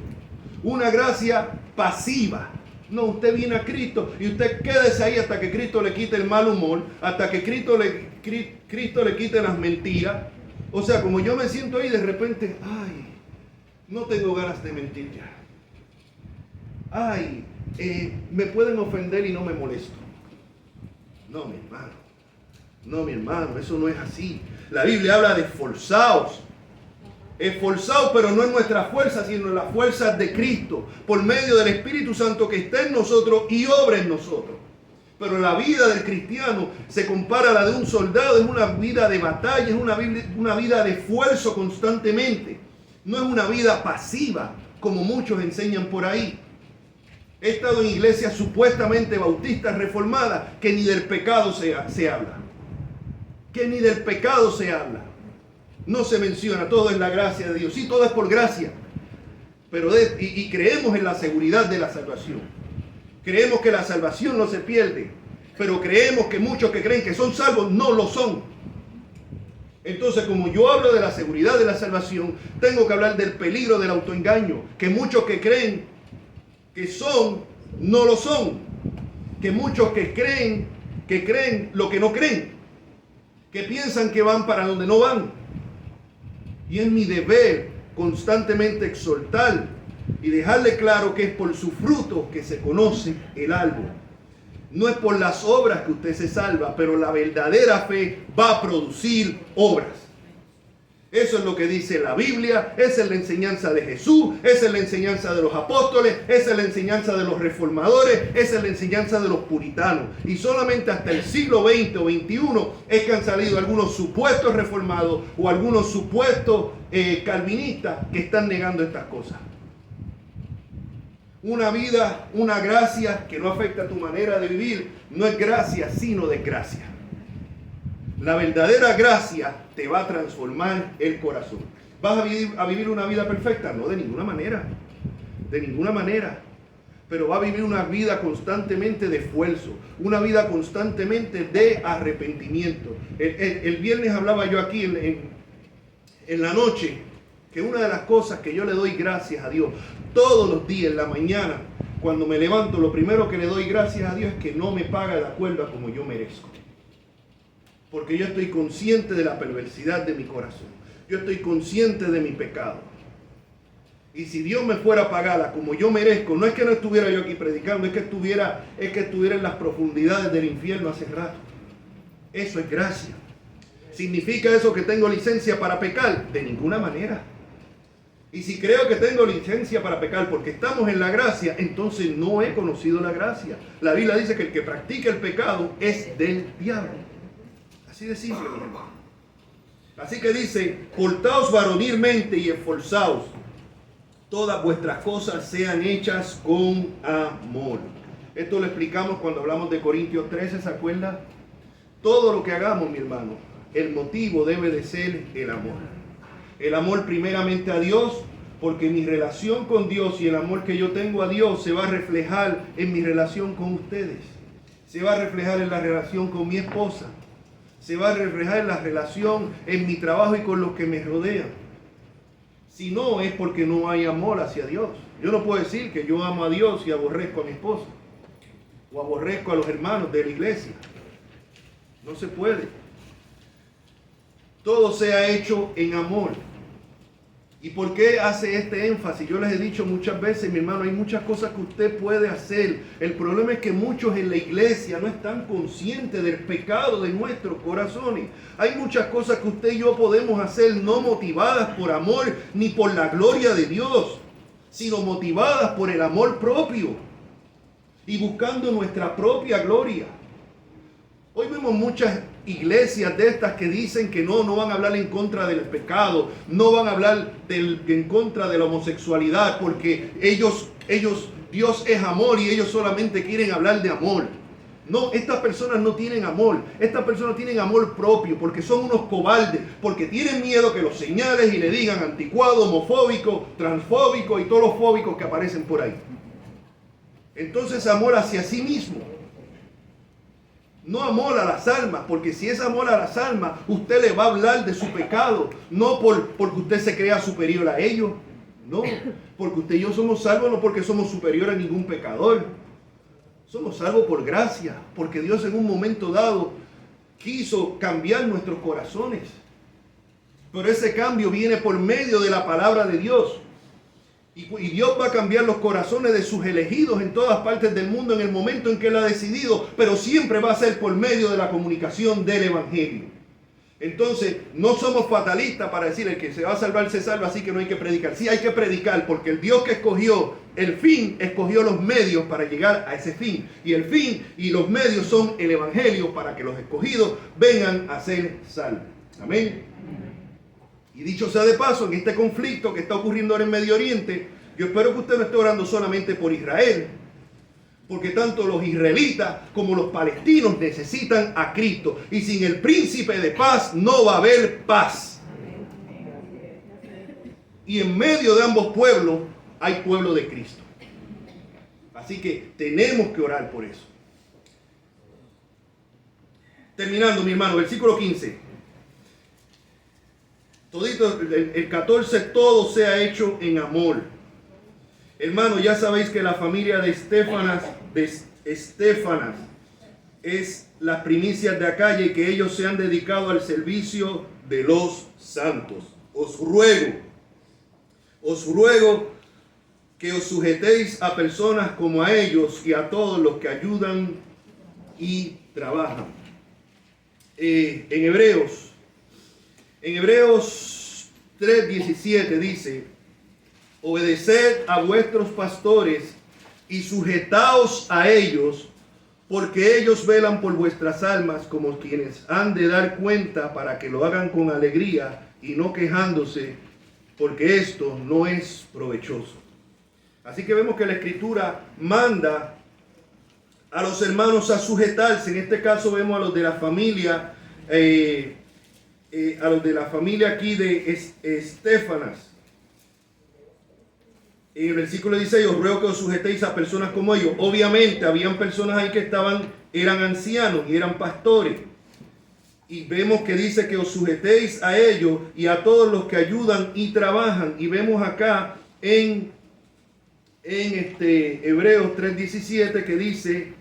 una gracia pasiva. No, usted viene a Cristo y usted quédese ahí hasta que Cristo le quite el mal humor, hasta que Cristo le quite las mentiras. O sea, como yo me siento ahí de repente, ay, no tengo ganas de mentir ya. Ay, me pueden ofender y no me molesto. No, mi hermano. No, mi hermano, eso no es así. La Biblia habla de esforzaos. Esforzados, pero no en nuestra fuerza, sino en las fuerzas de Cristo, por medio del Espíritu Santo que está en nosotros y obra en nosotros. Pero la vida del cristiano se compara a la de un soldado, es una vida de batalla, es una vida de esfuerzo constantemente. No es una vida pasiva, como muchos enseñan por ahí. He estado en iglesias supuestamente bautistas reformadas que ni del pecado se habla. Que ni del pecado se habla. No se menciona, todo es la gracia de Dios. Sí, todo es por gracia. Pero y creemos en la seguridad de la salvación. Creemos que la salvación no se pierde. Pero creemos que muchos que creen que son salvos no lo son. Entonces, como yo hablo de la seguridad de la salvación, tengo que hablar del peligro del autoengaño. Que muchos que creen que son, no lo son. Que muchos que creen lo que no creen. Que piensan que van para donde no van. Y es mi deber constantemente exhortar y dejarle claro que es por su fruto que se conoce el árbol. No es por las obras que usted se salva, pero la verdadera fe va a producir obras. Eso es lo que dice la Biblia, esa es la enseñanza de Jesús, esa es la enseñanza de los apóstoles, esa es la enseñanza de los reformadores, esa es la enseñanza de los puritanos. Y solamente hasta el siglo XX o XXI es que han salido algunos supuestos reformados o algunos supuestos calvinistas que están negando estas cosas. Una vida, una gracia que no afecta a tu manera de vivir, no es gracia, sino desgracia. La verdadera gracia te va a transformar el corazón. ¿Vas a vivir una vida perfecta? No, de ninguna manera. De ninguna manera. Pero va a vivir una vida constantemente de esfuerzo. Una vida constantemente de arrepentimiento. El viernes hablaba yo aquí en la noche que una de las cosas que yo le doy gracias a Dios todos los días en la mañana, cuando me levanto, lo primero que le doy gracias a Dios es que no me paga de acuerdo a como yo merezco. Porque yo estoy consciente de la perversidad de mi corazón. Yo estoy consciente de mi pecado. Y si Dios me fuera a pagar como yo merezco, no es que no estuviera yo aquí predicando, es que estuviera en las profundidades del infierno hace rato. Eso es gracia. ¿Significa eso que tengo licencia para pecar? De ninguna manera. Y si creo que tengo licencia para pecar porque estamos en la gracia, entonces no he conocido la gracia. La Biblia dice que el que practica el pecado es del diablo. Así de simple, mi hermano. Así que dice, portaos varonilmente y esforzaos. Todas vuestras cosas sean hechas con amor. Esto lo explicamos cuando hablamos de Corintios 13, ¿se acuerda? Todo lo que hagamos, mi hermano, el motivo debe de ser el amor. El amor primeramente a Dios, porque mi relación con Dios y el amor que yo tengo a Dios se va a reflejar en mi relación con ustedes. Se va a reflejar en la relación con mi esposa. Se va a reflejar en la relación en mi trabajo y con los que me rodean. Si no, es porque no hay amor hacia Dios. Yo no puedo decir que yo amo a Dios y aborrezco a mi esposa. O aborrezco a los hermanos de la iglesia. No se puede. Todo se ha hecho en amor. ¿Y por qué hace este énfasis? Yo les he dicho muchas veces, mi hermano, hay muchas cosas que usted puede hacer. El problema es que muchos en la iglesia no están conscientes del pecado de nuestros corazones. Hay muchas cosas que usted y yo podemos hacer no motivadas por amor ni por la gloria de Dios, sino motivadas por el amor propio y buscando nuestra propia gloria. Hoy vemos muchas iglesias de estas que dicen que no van a hablar en contra del pecado, no van a hablar en contra de la homosexualidad, porque Dios es amor y ellos solamente quieren hablar de amor. No, estas personas no tienen amor, estas personas tienen amor propio, porque son unos cobardes, porque tienen miedo que los señales y le digan anticuado, homofóbico, transfóbico y todos los fóbicos que aparecen por ahí. Entonces amor hacia sí mismo. No amor a las almas, porque si es amor a las almas, usted le va a hablar de su pecado, no porque usted se crea superior a ellos, no, porque usted y yo somos salvos, no porque somos superiores a ningún pecador, somos salvos por gracia, porque Dios en un momento dado quiso cambiar nuestros corazones, pero ese cambio viene por medio de la palabra de Dios. Y Dios va a cambiar los corazones de sus elegidos en todas partes del mundo en el momento en que Él ha decidido, pero siempre va a ser por medio de la comunicación del Evangelio. Entonces, no somos fatalistas para decir el que se va a salvar se salva, así que no hay que predicar. Sí hay que predicar, porque el Dios que escogió el fin, escogió los medios para llegar a ese fin. Y el fin y los medios son el Evangelio para que los escogidos vengan a ser salvos. Amén. Y dicho sea de paso, en este conflicto que está ocurriendo ahora en Medio Oriente, yo espero que usted no esté orando solamente por Israel, porque tanto los israelitas como los palestinos necesitan a Cristo. Y sin el príncipe de paz no va a haber paz. Y en medio de ambos pueblos hay pueblo de Cristo. Así que tenemos que orar por eso. Terminando, mi hermano, versículo 15. Todito, el 14, todo se ha hecho en amor. Hermano, ya sabéis que la familia de Estefanas es las primicias de Acaya y que ellos se han dedicado al servicio de los santos. Os ruego que os sujetéis a personas como a ellos y a todos los que ayudan y trabajan. En Hebreos 3:17 dice: obedeced a vuestros pastores y sujetaos a ellos, porque ellos velan por vuestras almas como quienes han de dar cuenta, para que lo hagan con alegría y no quejándose, porque esto no es provechoso. Así que vemos que la Escritura manda a los hermanos a sujetarse. En este caso vemos a los de la familia, aquí de Estefanas. En el versículo 16, os ruego que os sujetéis a personas como ellos. Obviamente, habían personas ahí que eran ancianos y eran pastores. Y vemos que dice que os sujetéis a ellos y a todos los que ayudan y trabajan. Y vemos acá en Hebreos 3:17 que dice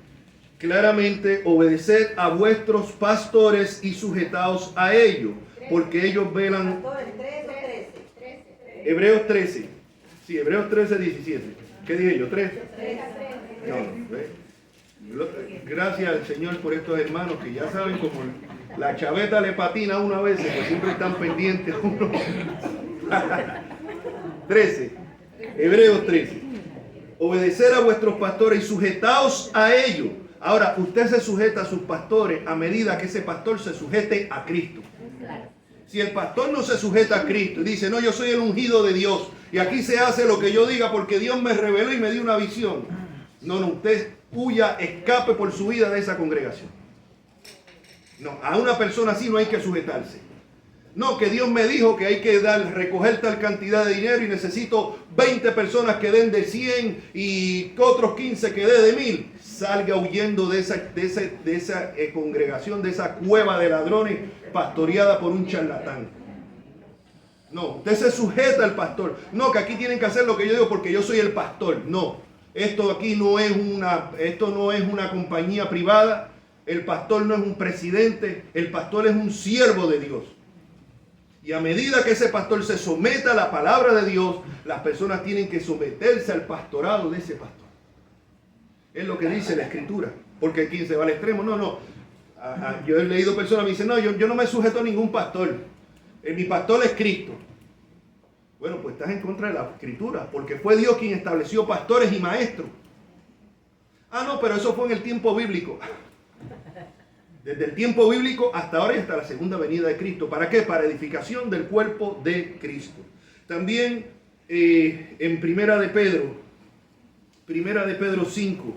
claramente: obedeced a vuestros pastores y sujetaos a ellos, porque ellos velan. Hebreos 13. Sí, Hebreos 13:17. ¿Qué dije yo? ¿3? No. Gracias al Señor por estos hermanos que ya saben, como la chaveta le patina a uno a veces, pues siempre están pendientes a uno. 13. Hebreos 13. Obedecer a vuestros pastores y sujetaos a ellos. Ahora, usted se sujeta a sus pastores a medida que ese pastor se sujete a Cristo. Si el pastor no se sujeta a Cristo y dice: no, yo soy el ungido de Dios y aquí se hace lo que yo diga porque Dios me reveló y me dio una visión. No, usted huya, escape por su vida de esa congregación. No, a una persona así no hay que sujetarse. No, que Dios me dijo que hay que recoger tal cantidad de dinero y necesito 20 personas que den de 100 y otros 15 que den de 1000. Salga huyendo de esa congregación, de esa cueva de ladrones pastoreada por un charlatán. No, usted se sujeta al pastor. No, que aquí tienen que hacer lo que yo digo porque yo soy el pastor. No, esto aquí no es una compañía privada. El pastor no es un presidente. El pastor es un siervo de Dios. Y a medida que ese pastor se someta a la palabra de Dios, las personas tienen que someterse al pastorado de ese pastor. Es lo que dice la Escritura. Porque quien se va al extremo, no. Yo he leído personas que me dicen: no, yo no me sujeto a ningún pastor. Mi pastor es Cristo. Bueno, pues estás en contra de la Escritura, porque fue Dios quien estableció pastores y maestros. No, pero eso fue en el tiempo bíblico. Desde el tiempo bíblico hasta ahora y hasta la segunda venida de Cristo. ¿Para qué? Para edificación del cuerpo de Cristo. También en Primera de Pedro 5.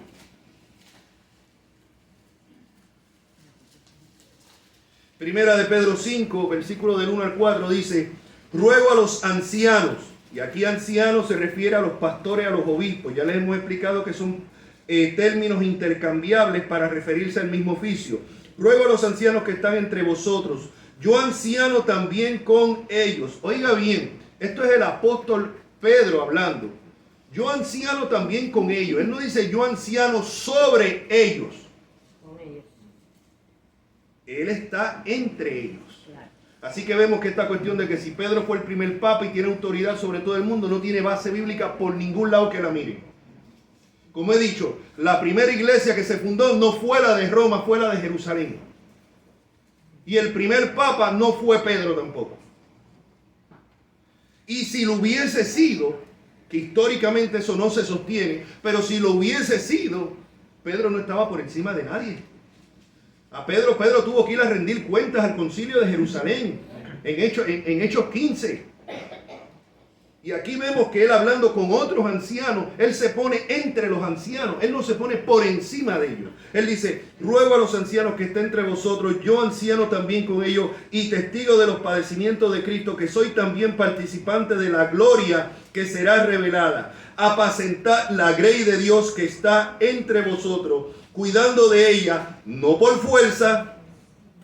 Primera de Pedro 5, versículo del 1 al 4 dice: ruego a los ancianos, y aquí ancianos se refiere a los pastores, a los obispos. Ya les hemos explicado que son términos intercambiables para referirse al mismo oficio. Ruego a los ancianos que están entre vosotros, yo anciano también con ellos. Oiga bien, esto es el apóstol Pedro hablando. Yo anciano también con ellos. Él no dice yo anciano sobre ellos. Él está entre ellos. Así que vemos que esta cuestión de que si Pedro fue el primer papa y tiene autoridad sobre todo el mundo, no tiene base bíblica por ningún lado que la miren. Como he dicho, la primera iglesia que se fundó no fue la de Roma, fue la de Jerusalén. Y el primer papa no fue Pedro tampoco. Y si lo hubiese sido, que históricamente eso no se sostiene, pero si lo hubiese sido, Pedro no estaba por encima de nadie. A Pedro tuvo que ir a rendir cuentas al concilio de Jerusalén, en Hechos 15. Y aquí vemos que él, hablando con otros ancianos, él se pone entre los ancianos, él no se pone por encima de ellos. Él dice: ruego a los ancianos que estén entre vosotros, yo anciano también con ellos y testigo de los padecimientos de Cristo, que soy también participante de la gloria que será revelada. Apacentad la grey de Dios que está entre vosotros, cuidando de ella, no por fuerza,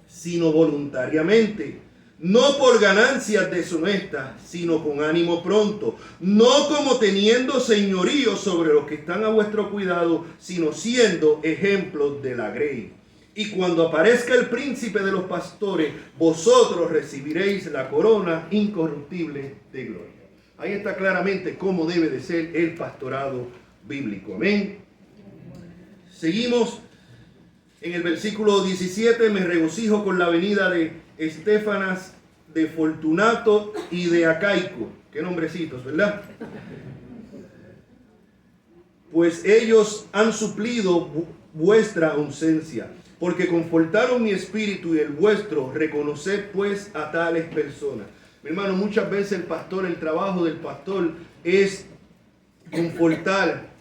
sino voluntariamente, no por ganancias deshonestas, sino con ánimo pronto, no como teniendo señorío sobre los que están a vuestro cuidado, sino siendo ejemplos de la grey. Y cuando aparezca el príncipe de los pastores, vosotros recibiréis la corona incorruptible de gloria. Ahí está claramente cómo debe de ser el pastorado bíblico. Amén. Seguimos en el versículo 17. Me regocijo con la venida de Estéfanas, de Fortunato y de Acaico. Qué nombrecitos, ¿verdad? Pues ellos han suplido vuestra ausencia, porque confortaron mi espíritu y el vuestro. Reconoced pues a tales personas. Mi hermano, muchas veces el trabajo del pastor es confortar,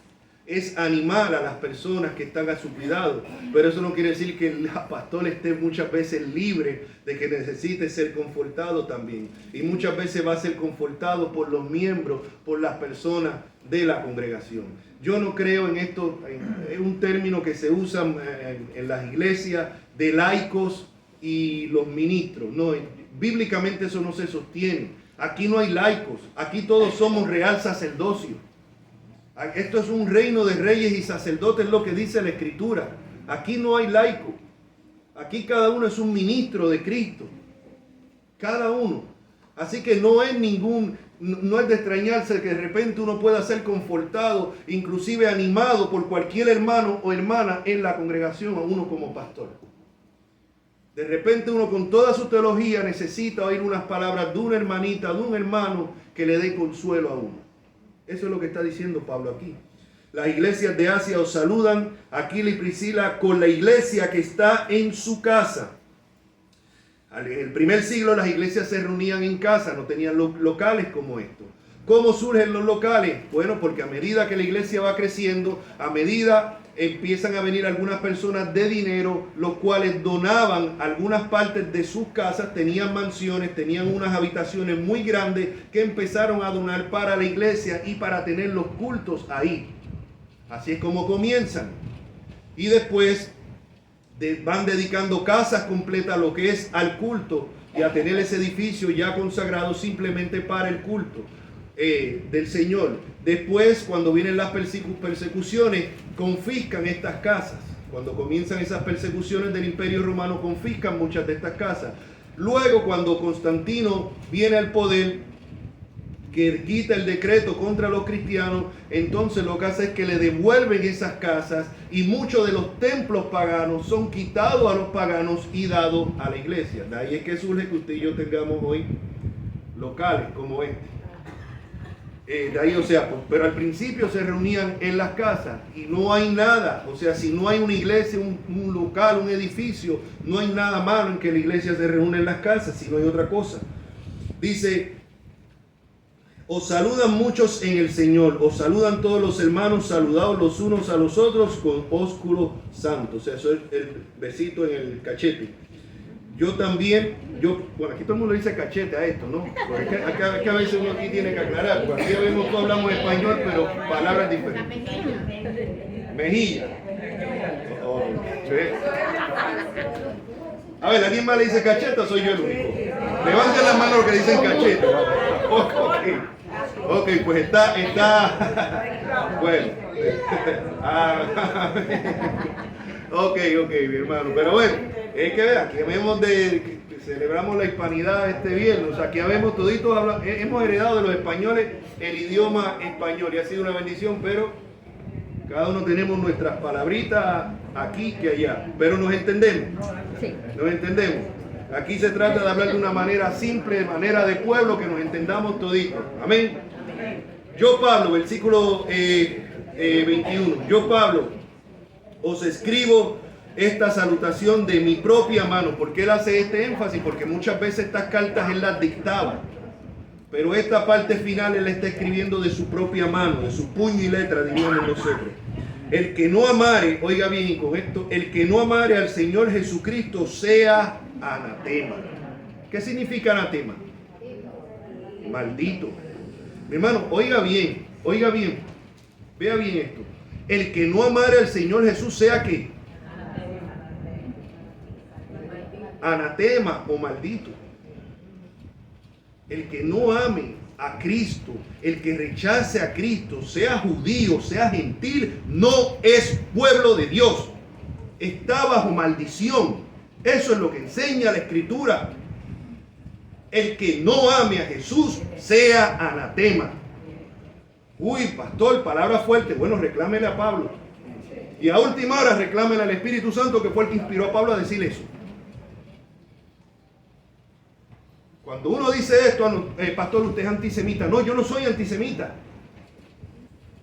es animar a las personas que están a su cuidado, pero eso no quiere decir que el pastor esté muchas veces libre de que necesite ser confortado también, y muchas veces va a ser confortado por los miembros, por las personas de la congregación. Yo no creo en esto, es un término que se usa en las iglesias de laicos y los ministros. No, bíblicamente eso no se sostiene. Aquí no hay laicos, aquí todos somos real sacerdocio. Esto es un reino de reyes y sacerdotes, lo que dice la Escritura. Aquí no hay laico. Aquí cada uno es un ministro de Cristo. Cada uno. Así que no es de extrañarse que de repente uno pueda ser confortado, inclusive animado por cualquier hermano o hermana en la congregación, a uno como pastor. De repente uno con toda su teología necesita oír unas palabras de una hermanita, de un hermano que le dé consuelo a uno. Eso es lo que está diciendo Pablo aquí. Las iglesias de Asia os saludan, Aquila y Priscila, con la iglesia que está en su casa. En el primer siglo las iglesias se reunían en casa, no tenían locales como estos. ¿Cómo surgen los locales? Bueno, porque a medida que la iglesia va creciendo, a medida empiezan a venir algunas personas de dinero, los cuales donaban algunas partes de sus casas, tenían mansiones, tenían unas habitaciones muy grandes que empezaron a donar para la iglesia y para tener los cultos ahí. Así es como comienzan. Y después van dedicando casas completas a lo que es al culto y a tener ese edificio ya consagrado simplemente para el culto del Señor. Después, cuando vienen las persecuciones, confiscan estas casas. Cuando comienzan esas persecuciones del Imperio Romano, confiscan muchas de estas casas. Luego, cuando Constantino viene al poder, que quita el decreto contra los cristianos, entonces lo que hace es que le devuelven esas casas y muchos de los templos paganos son quitados a los paganos y dados a la iglesia. De ahí es que surge que usted y yo tengamos hoy locales como este. De ahí, o sea, pero al principio se reunían en las casas y no hay nada, o sea, si no hay una iglesia, un local, un edificio, no hay nada malo en que la iglesia se reúne en las casas, si no hay otra cosa. Dice: os saludan muchos en el Señor, os saludan todos los hermanos, saludados los unos a los otros con ósculo santo. O sea, eso es el besito en el cachete. Yo también, bueno, aquí todo el mundo dice cachete a esto, ¿no? Porque es que a veces uno aquí tiene que aclarar, porque aquí vemos todos hablamos español, pero palabras diferentes. Mejilla. Oh, ¿sí? A ver, ¿alguien más le dice cachete o soy yo el único? Levanten las manos los que dicen cachete. Ok, pues está, bueno. Ok, mi hermano, pero bueno. Es que aquí vemos Celebramos la hispanidad este viernes. O sea, aquí habemos toditos, hemos heredado de los españoles el idioma español y ha sido una bendición, pero cada uno tenemos nuestras palabritas aquí que allá. Pero nos entendemos. Sí. Nos entendemos. Aquí se trata de hablar de una manera simple, de manera de pueblo, que nos entendamos toditos. Amén. Yo, Pablo, versículo 21. Yo, Pablo, os escribo esta salutación de mi propia mano. ¿Por qué él hace este énfasis? Porque muchas veces estas cartas él las dictaba, pero esta parte final él está escribiendo de su propia mano, de su puño y letra, diríamos nosotros. El que no amare, oiga bien y con esto, el que no amare al Señor Jesucristo sea anatema. ¿Qué significa anatema? Maldito. Mi hermano, oiga bien, vea bien esto. El que no amare al Señor Jesús sea ¿qué? Anatema o maldito. El que no ame a Cristo, el que rechace a Cristo, sea judío, sea gentil, no es pueblo de Dios. Está bajo maldición. Eso es lo que enseña la Escritura. El que no ame a Jesús sea anatema. Uy, pastor, palabra fuerte. Bueno, reclámele a Pablo. Y a última hora reclámele al Espíritu Santo, que fue el que inspiró a Pablo a decir eso. Cuando uno dice esto, pastor, usted es antisemita. No, yo no soy antisemita.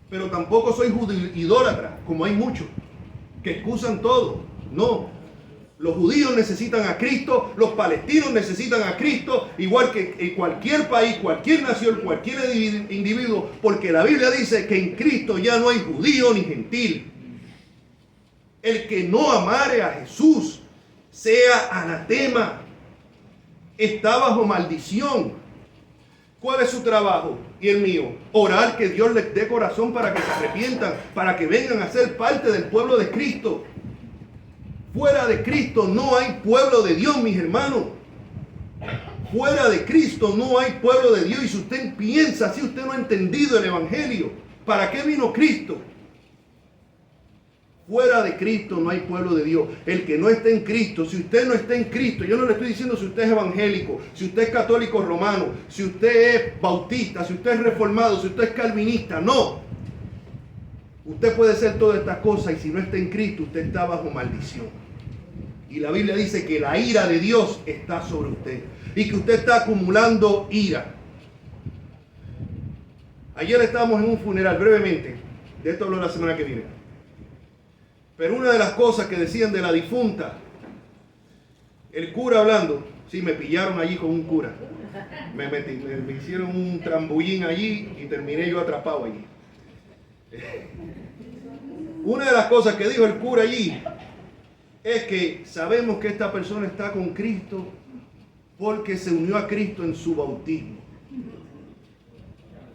Pero tampoco soy idólatra, como hay muchos que excusan todo. No. Los judíos necesitan a Cristo, los palestinos necesitan a Cristo, igual que en cualquier país, cualquier nación, cualquier individuo, porque la Biblia dice que en Cristo ya no hay judío ni gentil. El que no amare a Jesús sea anatema. Está bajo maldición. ¿Cuál es su trabajo y el mío? Orar que Dios les dé corazón para que se arrepientan, para que vengan a ser parte del pueblo de Cristo. Fuera de Cristo no hay pueblo de Dios, mis hermanos. Fuera de Cristo no hay pueblo de Dios. Y si usted piensa, si usted no ha entendido el Evangelio, ¿para qué vino Cristo? Fuera de Cristo no hay pueblo de Dios. El que no esté en Cristo, si usted no está en Cristo, yo no le estoy diciendo si usted es evangélico, si usted es católico romano, si usted es bautista, si usted es reformado, si usted es calvinista, no. Usted puede ser todas estas cosas y si no está en Cristo, usted está bajo maldición. Y la Biblia dice que la ira de Dios está sobre usted y que usted está acumulando ira. Ayer estábamos en un funeral, brevemente, de esto hablo la semana que viene. Pero una de las cosas que decían de la difunta, el cura hablando, sí, me pillaron allí con un cura. Me hicieron un trambullín allí y terminé yo atrapado allí. Una de las cosas que dijo el cura allí es que sabemos que esta persona está con Cristo porque se unió a Cristo en su bautismo.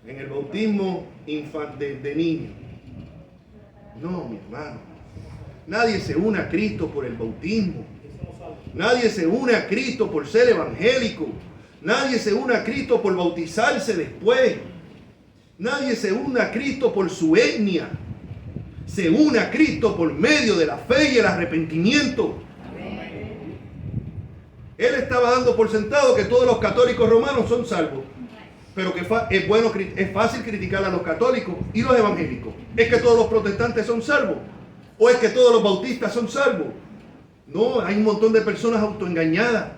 En el bautismo de niño. No, mi hermano. Nadie se une a Cristo por el bautismo. Nadie se une a Cristo por ser evangélico. Nadie se une a Cristo por bautizarse después. Nadie se une a Cristo por su etnia. Se une a Cristo por medio de la fe y el arrepentimiento. Él estaba dando por sentado que todos los católicos romanos son salvos. Pero que es fácil criticar a los católicos y los evangélicos. ¿Es que todos los protestantes son salvos? ¿O es que todos los bautistas son salvos? No, hay un montón de personas autoengañadas.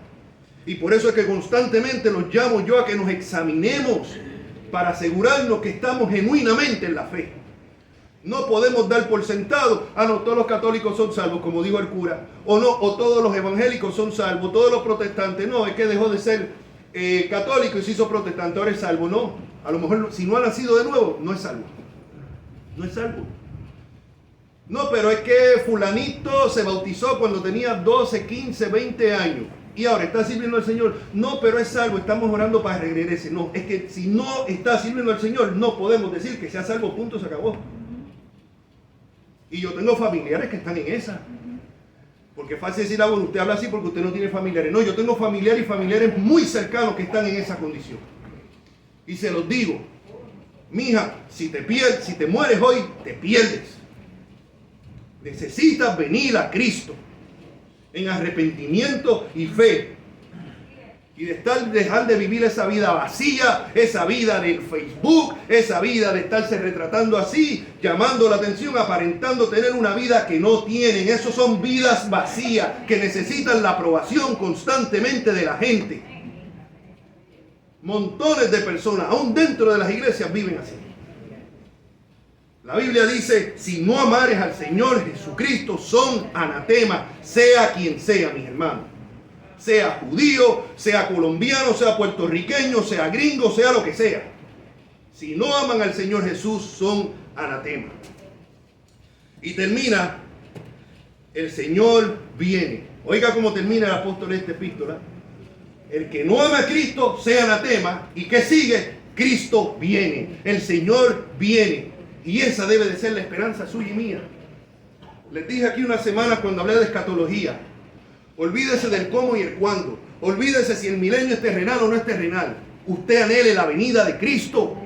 Y por eso es que constantemente los llamo yo a que nos examinemos para asegurarnos que estamos genuinamente en la fe. No podemos dar por sentado, no, todos los católicos son salvos, como dijo el cura, o no, o todos los evangélicos son salvos, todos los protestantes, no, es que dejó de ser católico y se hizo protestante, ahora es salvo. No, a lo mejor si no ha nacido de nuevo, no es salvo. No es salvo. No, pero es que fulanito se bautizó cuando tenía 12, 15, 20 años y ahora está sirviendo al Señor. No, pero es salvo, estamos orando para que regrese. No, es que si no está sirviendo al Señor, no podemos decir que sea salvo, punto, se acabó. Y yo tengo familiares que están en esa. Porque es fácil decir, bueno, usted habla así porque usted no tiene familiares. No, yo tengo familiares y familiares muy cercanos que están en esa condición. Y se los digo, mija, si te mueres hoy, te pierdes. Necesitas venir a Cristo en arrepentimiento y fe. Y dejar de vivir esa vida vacía, esa vida del Facebook, esa vida de estarse retratando así, llamando la atención, aparentando tener una vida que no tienen. Esas son vidas vacías que necesitan la aprobación constantemente de la gente. Montones de personas, aún dentro de las iglesias, viven así. La Biblia dice, si no amares al Señor Jesucristo, son anatema, sea quien sea, mis hermanos. Sea judío, sea colombiano, sea puertorriqueño, sea gringo, sea lo que sea. Si no aman al Señor Jesús, son anatema. Y termina, el Señor viene. Oiga cómo termina el apóstol esta epístola. El que no ama a Cristo, sea anatema. ¿Y qué sigue? Cristo viene. El Señor viene. Y esa debe de ser la esperanza suya y mía. Les dije aquí una semana cuando hablé de escatología. Olvídese del cómo y el cuándo. Olvídese si el milenio es terrenal o no es terrenal. Usted anhele la venida de Cristo.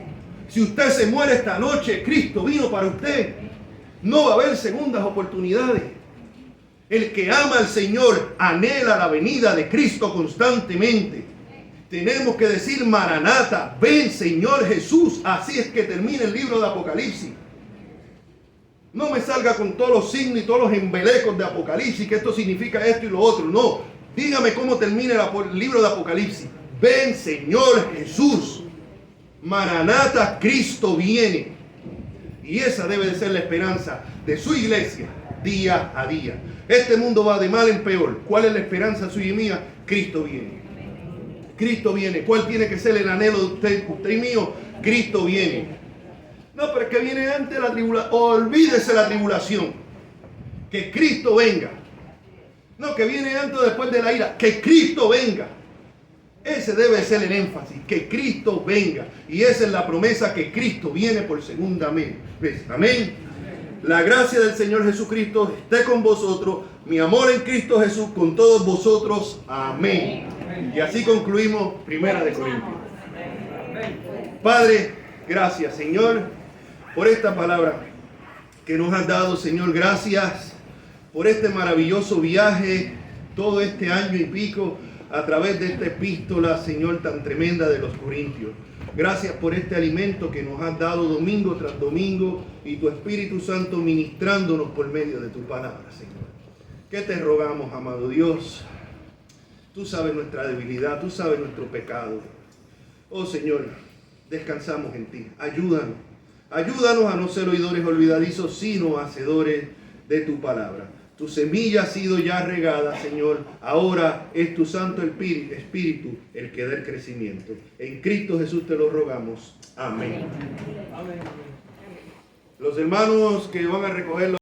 Si usted se muere esta noche, Cristo vino para usted. No va a haber segundas oportunidades. El que ama al Señor anhela la venida de Cristo constantemente. Tenemos que decir, Maranata, ven Señor Jesús. Así es que termina el libro de Apocalipsis. No me salga con todos los signos y todos los embelecos de Apocalipsis, que esto significa esto y lo otro. No, dígame cómo termina el libro de Apocalipsis. Ven Señor Jesús. Maranata, Cristo viene. Y esa debe de ser la esperanza de su iglesia día a día. Este mundo va de mal en peor. ¿Cuál es la esperanza suya y mía? Cristo viene. Cristo viene. ¿Cuál tiene que ser el anhelo de usted y mío? Cristo viene. No, pero es que viene antes la tribulación. Olvídese la tribulación. Que Cristo venga. No, que viene antes o después de la ira. Que Cristo venga. Ese debe ser el énfasis. Que Cristo venga. Y esa es la promesa, que Cristo viene por segunda vez. Amén. La gracia del Señor Jesucristo esté con vosotros. Mi amor en Cristo Jesús con todos vosotros. Amén. Y así concluimos 1 Corintios. Padre, gracias, Señor, por esta palabra que nos has dado, Señor. Gracias por este maravilloso viaje, todo este año y pico, a través de esta epístola, Señor, tan tremenda de los Corintios. Gracias por este alimento que nos has dado domingo tras domingo y tu Espíritu Santo ministrándonos por medio de tu palabra, Señor. ¿Qué te rogamos, amado Dios? Tú sabes nuestra debilidad, tú sabes nuestro pecado. Oh, Señor, descansamos en ti. Ayúdanos. Ayúdanos a no ser oidores olvidadizos, sino hacedores de tu palabra. Tu semilla ha sido ya regada, Señor. Ahora es tu Santo Espíritu el que da el crecimiento. En Cristo Jesús te lo rogamos. Amén. Los hermanos que van a recoger